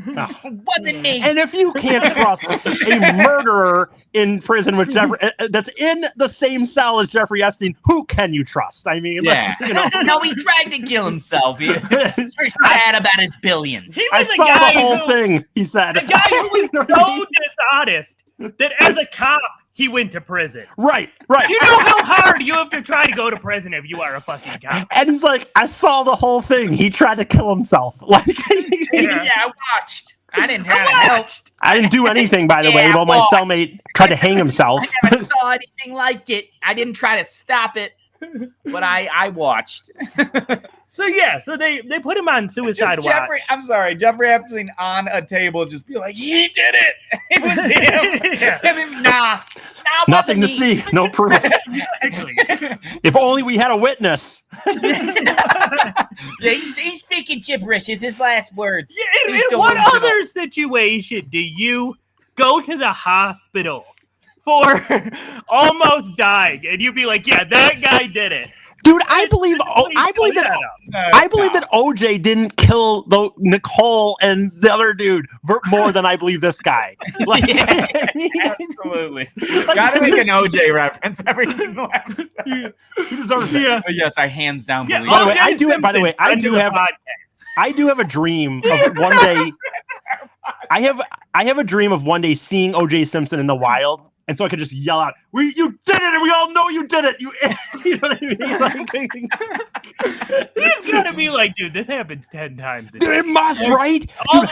S1: Wasn't me.
S4: And if you can't trust a murderer in prison with Jeffrey, that's in the same cell as Jeffrey Epstein, who can you trust? I mean,
S1: no, he tried to kill himself. He's very sad about his billions.
S4: I saw the whole thing. He said,
S3: the guy who was so dishonest that as a cop, he went to prison.
S4: Right.
S3: You know how hard you have to try to go to prison if you are a fucking cop.
S4: And he's like, I saw the whole thing. He tried to kill himself. Like,
S1: I watched. I didn't try to help.
S4: I didn't do anything, by the way, while my cellmate tried to hang himself.
S1: I never saw anything like it. I didn't try to stop it, but I watched.
S3: So they put him on suicide watch.
S1: Jeffrey Epstein on a table just be like, he did it. It was him. I mean,
S4: nothing to see. No proof.
S3: Exactly.
S4: If only we had a witness.
S1: He's speaking gibberish. Is his last words.
S3: Yeah, in what other situation do you go to the hospital for almost dying and you'd be like, yeah, that guy did it?
S4: Dude, I believe that OJ didn't kill Nicole and the other dude more than I believe this guy. Like,
S1: absolutely. Gotta make an OJ reference every single episode.
S4: He deserves it.
S1: Yeah. But yes, I hands down believe.
S4: By the way, I do have a dream of one day. I have a dream of one day seeing OJ Simpson in the wild. And so I could just yell out, you did it, and we all know you did it. You know what I mean?
S3: He's got to be like, dude, this happens 10 times.
S4: Dude, it must, right? Dude,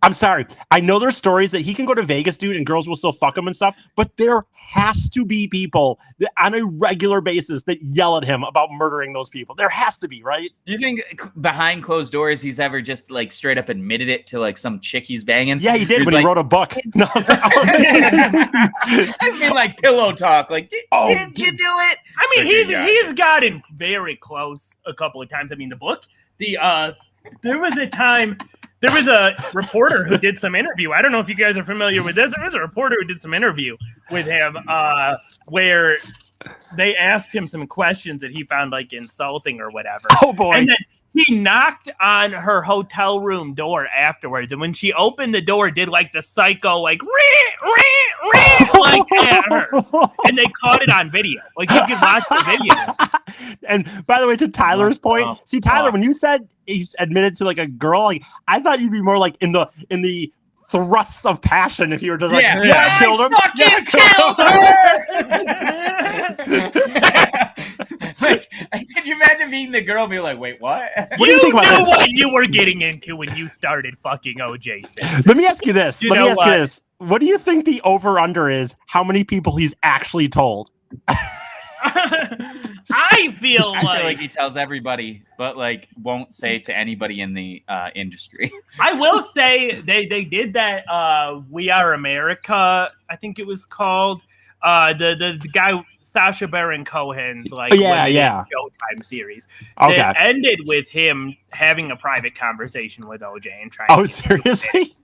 S4: I'm sorry. I know there's stories that he can go to Vegas, dude, and girls will still fuck him and stuff, but there has to be people that on a regular basis that yell at him about murdering those people. There has to be, right?
S1: You think behind closed doors he's ever just like straight up admitted it to like some chick he's banging?
S4: Yeah, he did when he wrote a book. No.
S1: I mean, like pillow talk. Like, did you do it?
S3: I mean, he's gotten very close a couple of times. I mean, the book, there was a time. There was a reporter who did some interview. I don't know if you guys are familiar with this. There was a reporter who did some interview with him where they asked him some questions that he found like insulting or whatever.
S4: Oh boy!
S3: he knocked on her hotel room door afterwards, and when she opened the door, did like the psycho like like at her, and they caught it on video. Like you could watch the video.
S4: And by the way, to Tyler's point, see Tyler, when you said he's admitted to like a girl, like I thought you'd be more like in the thrusts of passion if you were just like, I killed him.
S1: Like, could you imagine being the girl and be like, wait, what?
S4: What do you think about this?
S3: What you were getting into when you started fucking OJ Simpson.
S4: Let me ask you this. Let me ask you this. What do you think the over-under is? How many people he's actually told?
S3: I feel like
S1: he tells everybody, but like won't say to anybody in the industry.
S3: I will say they did that We Are America, I think it was called. The guy Sacha Baron Cohen's Showtime series.
S4: Okay.
S3: It ended with him having a private conversation with OJ and trying.
S4: Oh, seriously?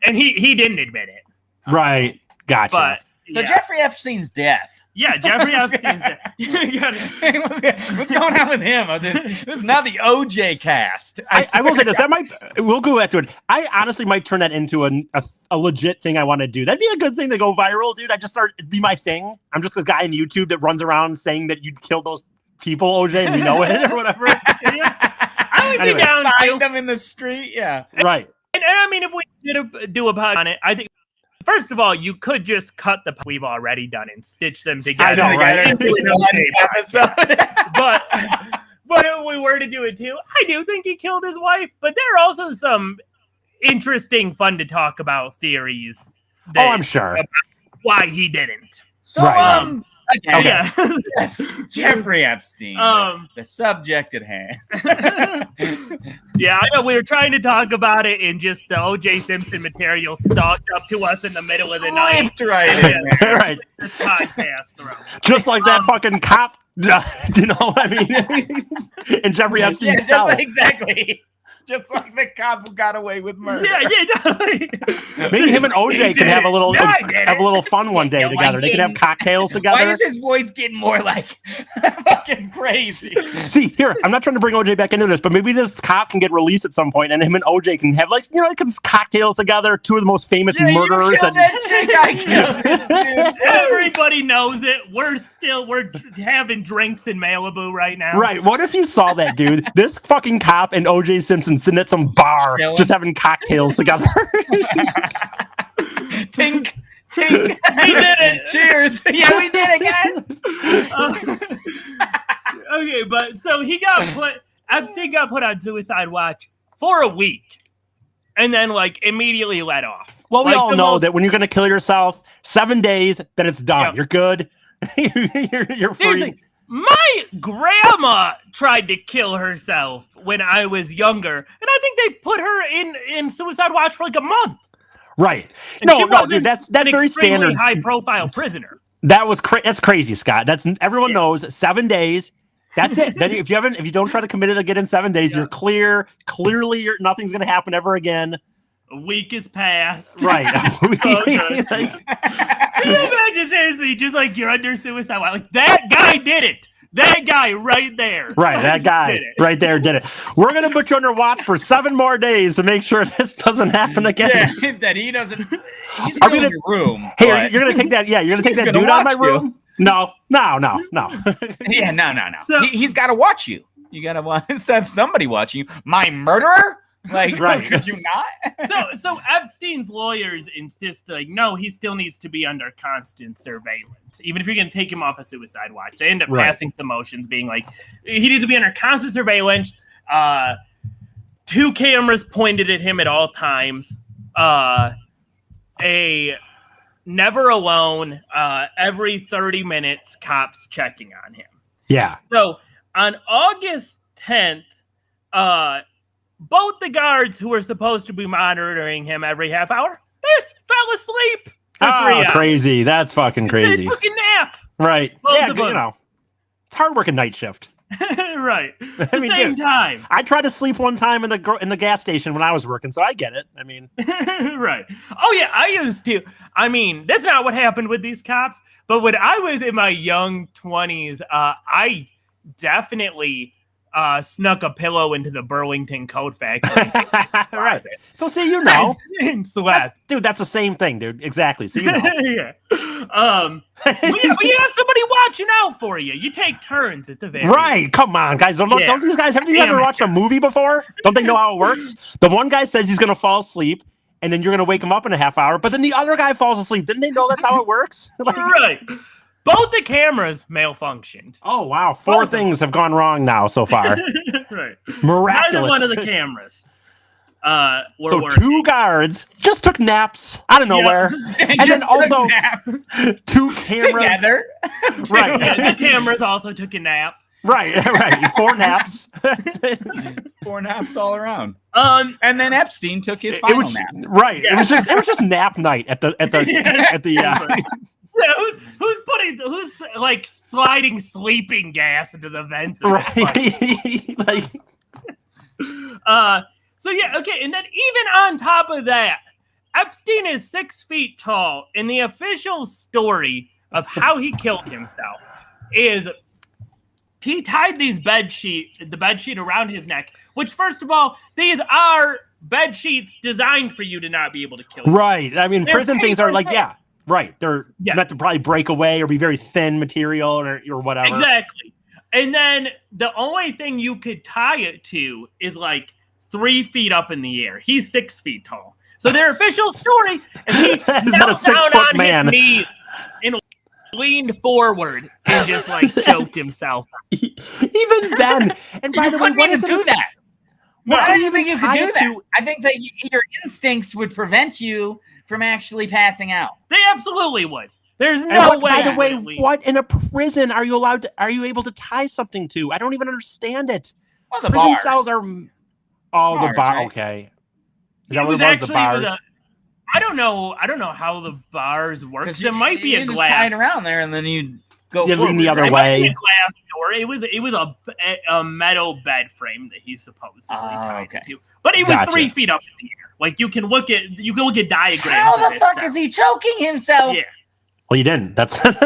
S3: And he didn't admit it.
S4: Right. Gotcha.
S3: But
S1: so Jeffrey Epstein's death.
S3: Yeah, Jeffrey Epstein's death.
S1: What's going on with him? This is now the OJ cast.
S4: I will say this. We'll go back to it. I honestly might turn that into a legit thing I want to do. That'd be a good thing to go viral, dude. It'd be my thing. I'm just a guy on YouTube that runs around saying that you'd kill those people, OJ, and we know it or whatever.
S3: I would be down to
S1: find them in the street. Yeah.
S4: Right.
S3: And I mean, if we did do a pod on it, I think, first of all, you could just cut the we've already done and stitch them together.
S4: I know, right?
S3: But if we were to do it too, I do think he killed his wife. But there are also some interesting, fun to talk about theories.
S4: I'm sure.
S3: Why he didn't.
S1: So,
S4: right.
S1: Okay. Yeah. Yes. Jeffrey Epstein. The subject at hand.
S3: Yeah, I know we were trying to talk about it, and just the O.J. Simpson material stalked up to us in the middle of the night.
S4: Right.
S3: This podcast through.
S4: Just like that fucking cop. You know what I mean? And Jeffrey Epstein's cell.
S1: Exactly. Just like the cop who got away with murder.
S3: Totally.
S4: Maybe him and OJ can have a little fun one day together. They can have cocktails together.
S1: Why is his voice getting more like fucking crazy?
S4: See, here, I'm not trying to bring OJ back into this, but maybe this cop can get released at some point, and him and OJ can have cocktails together. Two of the most famous murderers.
S1: You killed that chick. I killed this dude.
S3: Everybody knows it. We're having drinks in Malibu right now.
S4: Right. What if you saw that, dude? This fucking cop and OJ Simpson sitting at some bar, just having cocktails together.
S1: Tink. We did it. Cheers. Yeah, we did it, guys.
S3: Okay, but so Epstein got put on suicide watch for a week and then immediately let off.
S4: Well, we all know that when you're going to kill yourself, 7 days, then it's done. Yep. You're good. you're free.
S3: My grandma tried to kill herself when I was younger, and I think they put her in suicide watch for a month.
S4: Right.
S3: And
S4: no, dude, that's very standard.
S3: High-profile prisoner.
S4: That's crazy, Scott. Everyone knows 7 days. That's it. Then if you don't try to commit it again in 7 days, you're clear. Clearly, nothing's going to happen ever again.
S3: A week has passed.
S4: Right.
S3: Can you imagine, seriously, just you're under suicide watch? That guy did it. That guy right there.
S4: Right, that guy right there did it. We're going to put you under watch for 7 more days to make sure this doesn't happen again.
S1: Yeah, that he doesn't. He's still in your room.
S4: Hey, you're going to take that. Yeah, you're going to take that dude out of my room? No.
S1: Yeah, no. So, he's got to watch you. You got to have somebody watching you. My murderer?
S4: Right.
S1: Could you not?
S3: So Epstein's lawyers insist no, he still needs to be under constant surveillance, even if you're going to take him off a suicide watch. They end up passing some motions being he needs to be under constant surveillance. 2 cameras pointed at him at all times. A never alone. Every 30 minutes, cops checking on him.
S4: Yeah.
S3: So on August 10th, both the guards who were supposed to be monitoring him every half hour, they just fell asleep for 3 hours.
S4: Crazy. That's fucking crazy.
S3: They took a nap.
S4: Right. Both it's hard working night shift.
S3: Right. Same time.
S4: I tried to sleep one time in the gas station when I was working, so I get it. I mean.
S3: Right. Oh, yeah, I used to. I mean, that's not what happened with these cops, but when I was in my young 20s, I definitely snuck a pillow into the Burlington Coat Factory.
S4: Right. So see, you know,
S3: and slept.
S4: Dude, that's the same thing, dude. Exactly. So you know.
S3: Yeah. We have somebody watching out for you. You take turns at the very
S4: Right. Come on, guys. Don't these guys, haven't you ever watched a movie before? Don't they know how it works? The one guy says he's going to fall asleep, and then you're going to wake him up in a half hour, but then the other guy falls asleep. Didn't they know that's how it works?
S3: Right. Both the cameras malfunctioned.
S4: Oh, wow. 4 things have gone wrong now so far.
S3: Right.
S4: Miraculous.
S3: Neither one of the cameras were
S4: so
S3: working.
S4: 2 guards just took naps out of nowhere.
S1: And
S4: then also 2 cameras.
S1: Together.
S4: Right.
S3: The cameras also took a nap.
S4: Right. 4 naps.
S1: 4 naps all around. And then Epstein took his final nap.
S4: Right. Yeah. It was just nap night at the
S3: Who's like sliding sleeping gas into the vents?
S4: Right.
S3: So yeah, okay, and then even on top of that, Epstein is 6 feet tall, and the official story of how he killed himself is he tied the bed sheet around his neck, which, first of all, these are bed sheets designed for you to not be able to kill yourself.
S4: Right. I mean, prison things are like, right. They're meant to probably break away or be very thin material or whatever.
S3: Exactly. And then the only thing you could tie it to is like 3 feet up in the air. He's 6 feet tall. So their official story is he
S4: Is that a 6 foot man?
S3: His knees and leaned forward and just like choked himself.
S4: Even then, and by the way, what is
S1: do that?
S4: What
S1: I
S4: do
S1: don't think you could
S4: tie
S1: do
S4: it
S1: that.
S4: to?
S1: I think that your instincts would prevent you from actually passing out.
S3: They absolutely would. There's no way.
S4: By the way, what in a prison are you able to tie something to? I don't even understand it.
S1: Well, the
S4: Prison
S1: bars.
S4: cells are. Oh,
S1: Bars,
S4: the bar.
S1: right?
S4: Okay. Is that what it was? The bars.
S3: I don't know how the bars work. It might be a
S1: just
S3: glass.
S1: tied around there, and then you go.
S4: Lean the other
S3: It might be
S4: way.
S3: a glass door. It was a metal bed frame that he supposedly tied to. But he was 3 feet up in the air. Like you can look at diagrams.
S1: How the fuck is he choking himself?
S3: Yeah.
S4: Well, you didn't. That's that's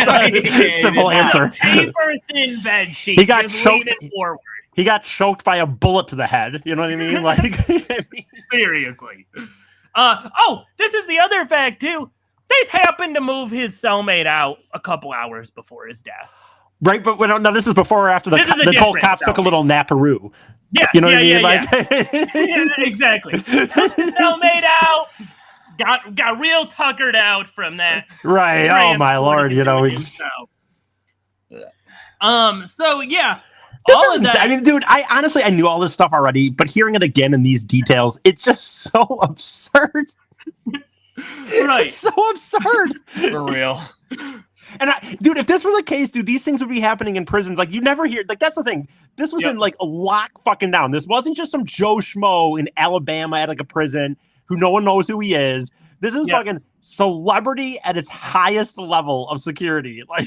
S4: a simple answer.
S3: Paper thin bed sheet.
S4: He got choked.
S3: Forward.
S4: He got choked by a bullet to the head. You know what I mean? Like,
S3: seriously. This is the other fact too. They happened to move his cellmate out a couple hours before his death.
S4: Right, but no, this is before or after the whole cops took a little naparoo.
S3: Yeah,
S4: you know what I mean?
S3: Yeah, exactly. Took the cellmate out. Got real tuckered out from that.
S4: Right. Oh my Lord. You know.
S3: So yeah.
S4: I mean, dude, I honestly knew all this stuff already, but hearing it again in these details, it's just so absurd.
S3: Right.
S4: It's so absurd.
S1: For real.
S4: And dude, if this were the case, dude, these things would be happening in prisons. Like you never hear. Like that's the thing. This was in like a lock fucking down. This wasn't just some Joe Schmo in Alabama at like a prison who no one knows who he is. This is fucking celebrity at its highest level of security. Like,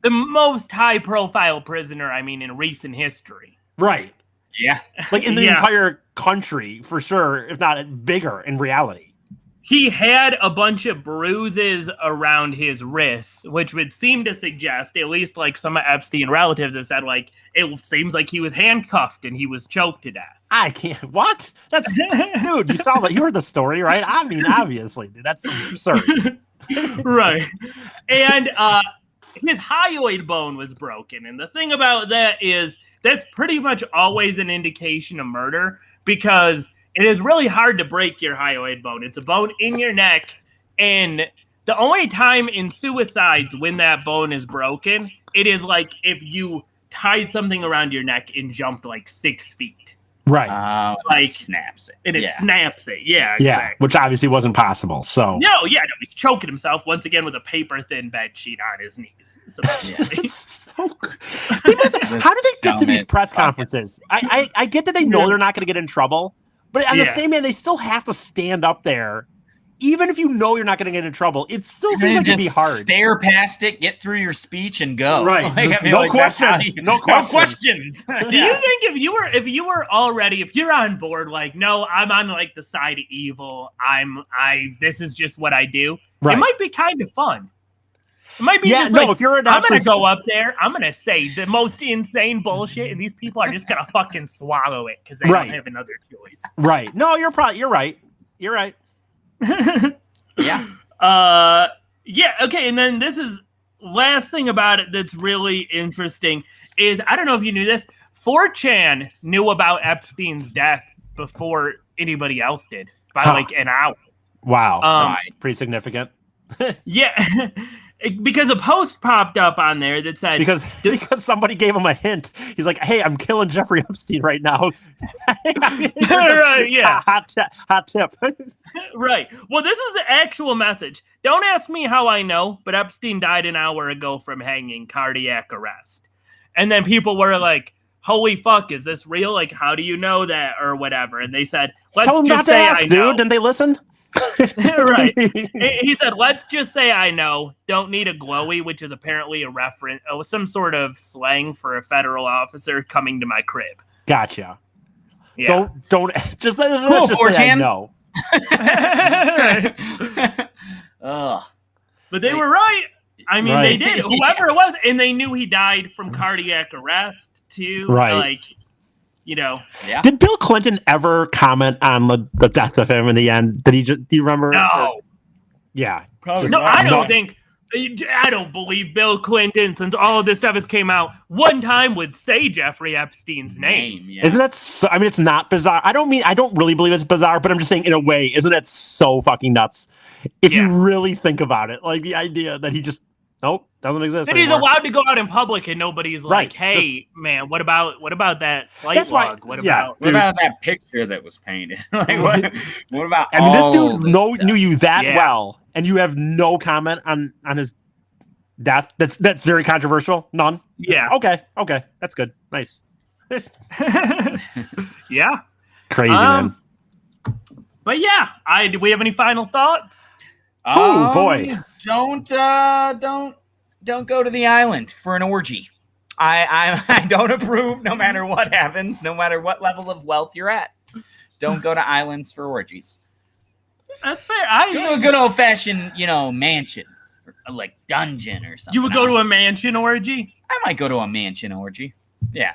S3: the most high-profile prisoner, I mean, in recent history.
S4: Right.
S1: Yeah.
S4: Like in the entire country, for sure, if not bigger in reality.
S3: He had a bunch of bruises around his wrists, which would seem to suggest, at least like some of Epstein relatives have said, like, it seems like he was handcuffed and he was choked to death.
S4: I can't. What? That's dude. You saw that. You heard the story, right? I mean, obviously, dude. That's absurd.
S3: Right. And his hyoid bone was broken, and the thing about that is that's pretty much always an indication of murder because it is really hard to break your hyoid bone. It's a bone in your neck, and the only time in suicides when that bone is broken, it is like if you tied something around your neck and jumped like 6 feet.
S4: Right.
S3: Like
S1: it snaps it.
S3: And it snaps it. Yeah,
S4: yeah,
S3: exactly.
S4: which obviously wasn't possible. So
S3: No, he's choking himself once again with a paper thin bed sheet on his knees.
S4: How do they get to these press conferences? I get that they know they're not going to get in trouble, but on the same hand, they still have to stand up there. Even if you know you're not going to get in trouble, it still seems like it'd be hard.
S1: Stare past it, get through your speech, and go.
S4: Right.
S1: Like,
S4: no questions. No questions.
S3: Do you think if you were already, if you're on board, like, no, I'm on like the side of evil. This is just what I do. Right. It might be kind of fun. It might be just
S4: if you're an
S3: I'm going
S4: absolute...
S3: to go up there. I'm going to say the most insane bullshit, and these people are just going to fucking swallow it because they don't have another choice.
S4: Right. No, you're right. You're right.
S1: Yeah.
S3: Yeah. Okay. And then this is last thing about it that's really interesting is, I don't know if you knew this, 4chan knew about Epstein's death before anybody else did by like an hour.
S4: Wow. That's pretty significant.
S3: Yeah. Because a post popped up on there that said
S4: because somebody gave him a hint. He's like, "Hey, I'm killing Jeffrey Epstein right now."
S3: Right, yeah.
S4: Hot tip.
S3: Right. Well, this is the actual message. Don't ask me how I know, but Epstein died an hour ago from hanging, cardiac arrest. And then people were like, "Holy fuck, is this real? Like, how do you know that?" or whatever. And they said, "Let's
S4: Tell them
S3: just
S4: not
S3: say
S4: to ask,
S3: I know."
S4: dude. Didn't they listen?
S3: Right. He said, "Let's just say I know. Don't need a glowy," which is apparently a reference, some sort of slang for a federal officer coming to my crib.
S4: Gotcha.
S3: Yeah.
S4: Don't just let
S1: Cool,
S4: just say I know.
S3: But they were right. I mean, they did. Whoever it was, and they knew he died from cardiac arrest too.
S4: Right.
S3: Like, you know.
S1: Yeah.
S4: Did Bill Clinton ever comment on the death of him in the end? Did he just? Do you remember?
S3: No.
S4: Yeah.
S1: Probably
S3: No,
S1: not.
S3: I don't think. I don't believe Bill Clinton, since all of this stuff has came out, one time would say Jeffrey Epstein's name.
S1: Yeah.
S4: Isn't that so? I mean, it's not bizarre. I don't really believe it's bizarre, but I'm just saying, in a way, isn't that so fucking nuts? If you really think about it, like the idea that he just doesn't exist.
S3: That he's allowed to go out in public and nobody's like, "Hey, man, what about that flight log? What about
S1: that picture that was painted? Like, what about?
S4: I mean, this dude knew you that well, and you have no comment on his death. That's very controversial. None.
S3: Yeah.
S4: Okay. That's good. Nice.
S3: Yeah.
S4: Crazy, man.
S3: But yeah, do we have any final thoughts?
S4: Oh boy!
S1: Don't go to the island for an orgy. I don't approve. No matter what happens, no matter what level of wealth you're at, don't go to islands for orgies.
S3: That's fair.
S1: Go to a good old fashioned, mansion, or like dungeon or something.
S3: You would go to a mansion orgy?
S1: I might go to a mansion orgy. Yeah.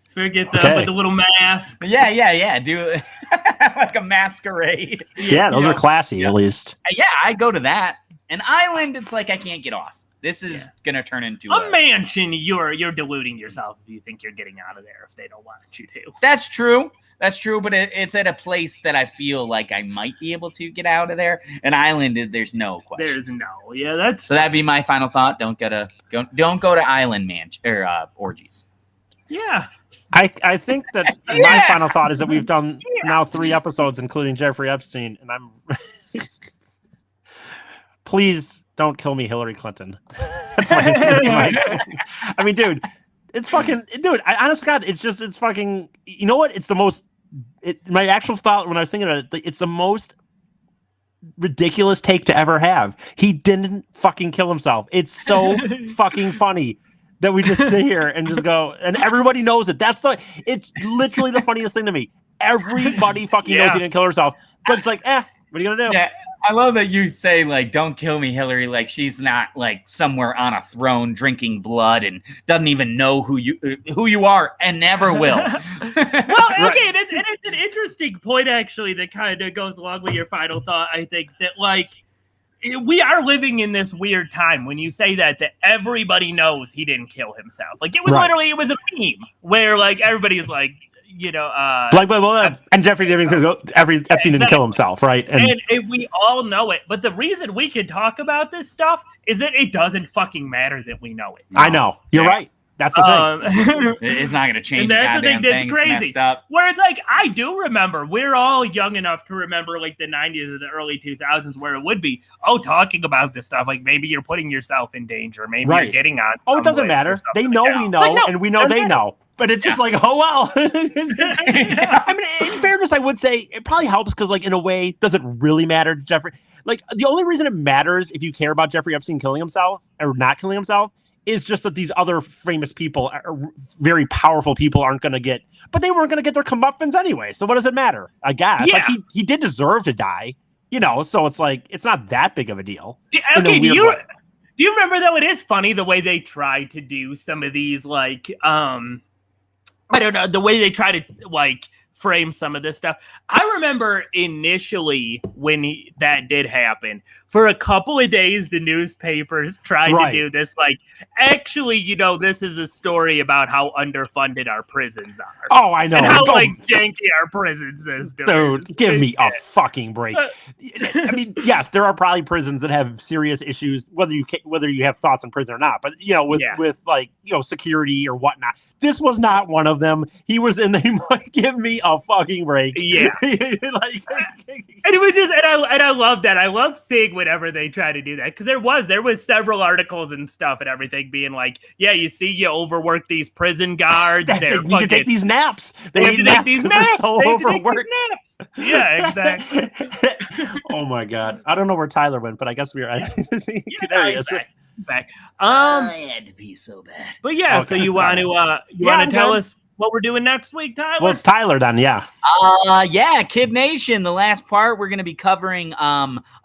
S3: So get with the little masks.
S1: Yeah. Do like a masquerade.
S4: Yeah, those are classy, at least.
S1: Yeah, I go to that. An island, it's like I can't get off. This is gonna turn into
S3: a mansion. You're deluding yourself if you think you're getting out of there if they don't want you to.
S1: That's true. But it's at a place that I feel like I might be able to get out of there. An island, there's no question.
S3: There's no. Yeah,
S1: so that'd be my final thought. Don't go to island orgies.
S3: Yeah.
S4: I think that my final thought is that we've done now 3 episodes, including Jeffrey Epstein, and I'm please don't kill me, Hillary Clinton. That's my I mean, dude, it's fucking, dude. Honest to God, it's fucking. You know what? It's the most. My actual thought when I was thinking about it, it's the most ridiculous take to ever have. He didn't fucking kill himself. It's so fucking funny that we just sit here and just go, and everybody knows it. It's literally the funniest thing to me. Everybody fucking knows he didn't kill herself, but it's like, what are you gonna do?
S1: Yeah, I love that you say like, "Don't kill me, Hillary." Like she's not like somewhere on a throne drinking blood and doesn't even know who you are and never will.
S3: Well, okay, and it's an interesting point actually that kind of goes along with your final thought. I think that like, we are living in this weird time when you say that everybody knows he didn't kill himself. Like it was literally, it was a meme where like everybody's like, blah,
S4: blah, blah. And Jeffrey Epstein didn't kill himself, right?
S3: And we all know it. But the reason we can talk about this stuff is that it doesn't fucking matter that we know it.
S4: I know. You're right. That's the thing.
S1: It's not going to change.
S3: And that's the thing that's crazy.
S1: It's
S3: where it's like, I do remember, we're all young enough to remember like the 90s or the early 2000s where it would be, talking about this stuff. Like maybe you're putting yourself in danger. Maybe you're getting on.
S4: It doesn't matter. They know we know, and we know they know. But it's just like, oh, well. I mean, in fairness, I would say it probably helps because, like, in a way, does it really matter to Jeffrey? Like, the only reason it matters if you care about Jeffrey Epstein killing himself or not killing himself is just that these other famous people, very powerful people, aren't going to get, but they weren't going to get their comeuppance anyway. So what does it matter? I guess.
S3: Yeah.
S4: Like, he did deserve to die, so it's like, it's not that big of a deal.
S3: Okay, Do you remember though? It is funny the way they try to do some of these, like, I don't know, the way they try to like frame some of this stuff. I remember initially when that did happen, for a couple of days, the newspapers tried to do this, like, actually, you know, this is a story about how underfunded our prisons are.
S4: Oh, I know.
S3: And how like janky our prison system
S4: Dude,
S3: is.
S4: give me a fucking break. I mean, yes, there are probably prisons that have serious issues, whether you have thoughts in prison or not. But you know, with like, you know, security or whatnot. This was not one of them. He was in the give me a fucking break.
S3: Yeah.
S4: Like,
S3: and it was just, and I love that. I love seeing whenever they try to do that, because there was several articles and stuff and everything being like, yeah, you see, you overwork these prison guards.
S4: They need to take these naps. They need naps because they're so overworked.
S3: Yeah, exactly.
S4: Oh my god, I don't know where Tyler went, but I guess there he is.
S3: Back.
S1: I had to pee so bad.
S3: But yeah, okay, so you want to tell us what we're doing next week, Tyler?
S4: Well, it's Tyler then, yeah.
S1: Yeah, Kid Nation. The last part, we're going to be covering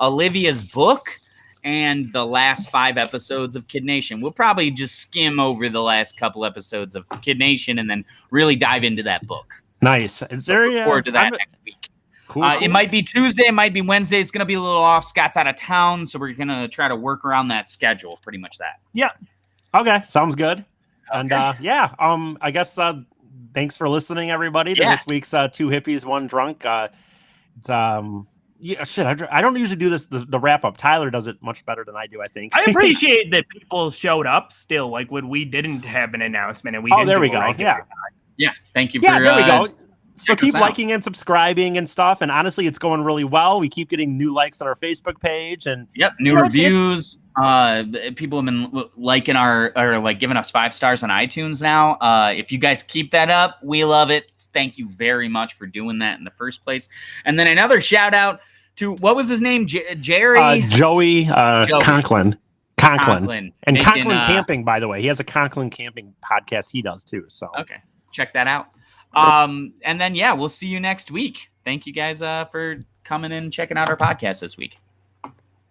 S1: Olivia's book and the last 5 episodes of Kid Nation. We'll probably just skim over the last couple episodes of Kid Nation and then really dive into that book.
S4: Nice. Is there
S1: look forward to that next week. Cool. It might be Tuesday, it might be Wednesday. It's going to be a little off. Scott's out of town, so we're going to try to work around that schedule. Pretty much that.
S3: Yeah.
S4: Okay, sounds good.
S1: Okay.
S4: And I guess thanks for listening, everybody, to this week's 2 Hippies, 1 Drunk. It's I don't usually do this the wrap up. Tyler does it much better than I do, I think.
S3: I appreciate that people showed up still, like when we didn't have an announcement and we didn't.
S4: There we go.
S1: Yeah. Thank you for
S4: there we go. So keep
S1: out.
S4: liking and subscribing and stuff. And honestly, it's going really well. We keep getting new likes on our Facebook page and
S1: new reviews. People have been liking giving us 5 stars on iTunes now. If you guys keep that up, we love it. Thank you very much for doing that in the first place. And then another shout out to, what was his name? Jerry?
S4: Joey Conklin. And
S1: making,
S4: Conklin Camping, by the way. He has a Conklin Camping podcast he does too. So
S1: okay, check that out. And then we'll see you next week. Thank you guys for coming in and checking out our podcast this week.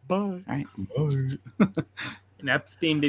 S4: Bye.
S1: All right.
S3: Bye. And Epstein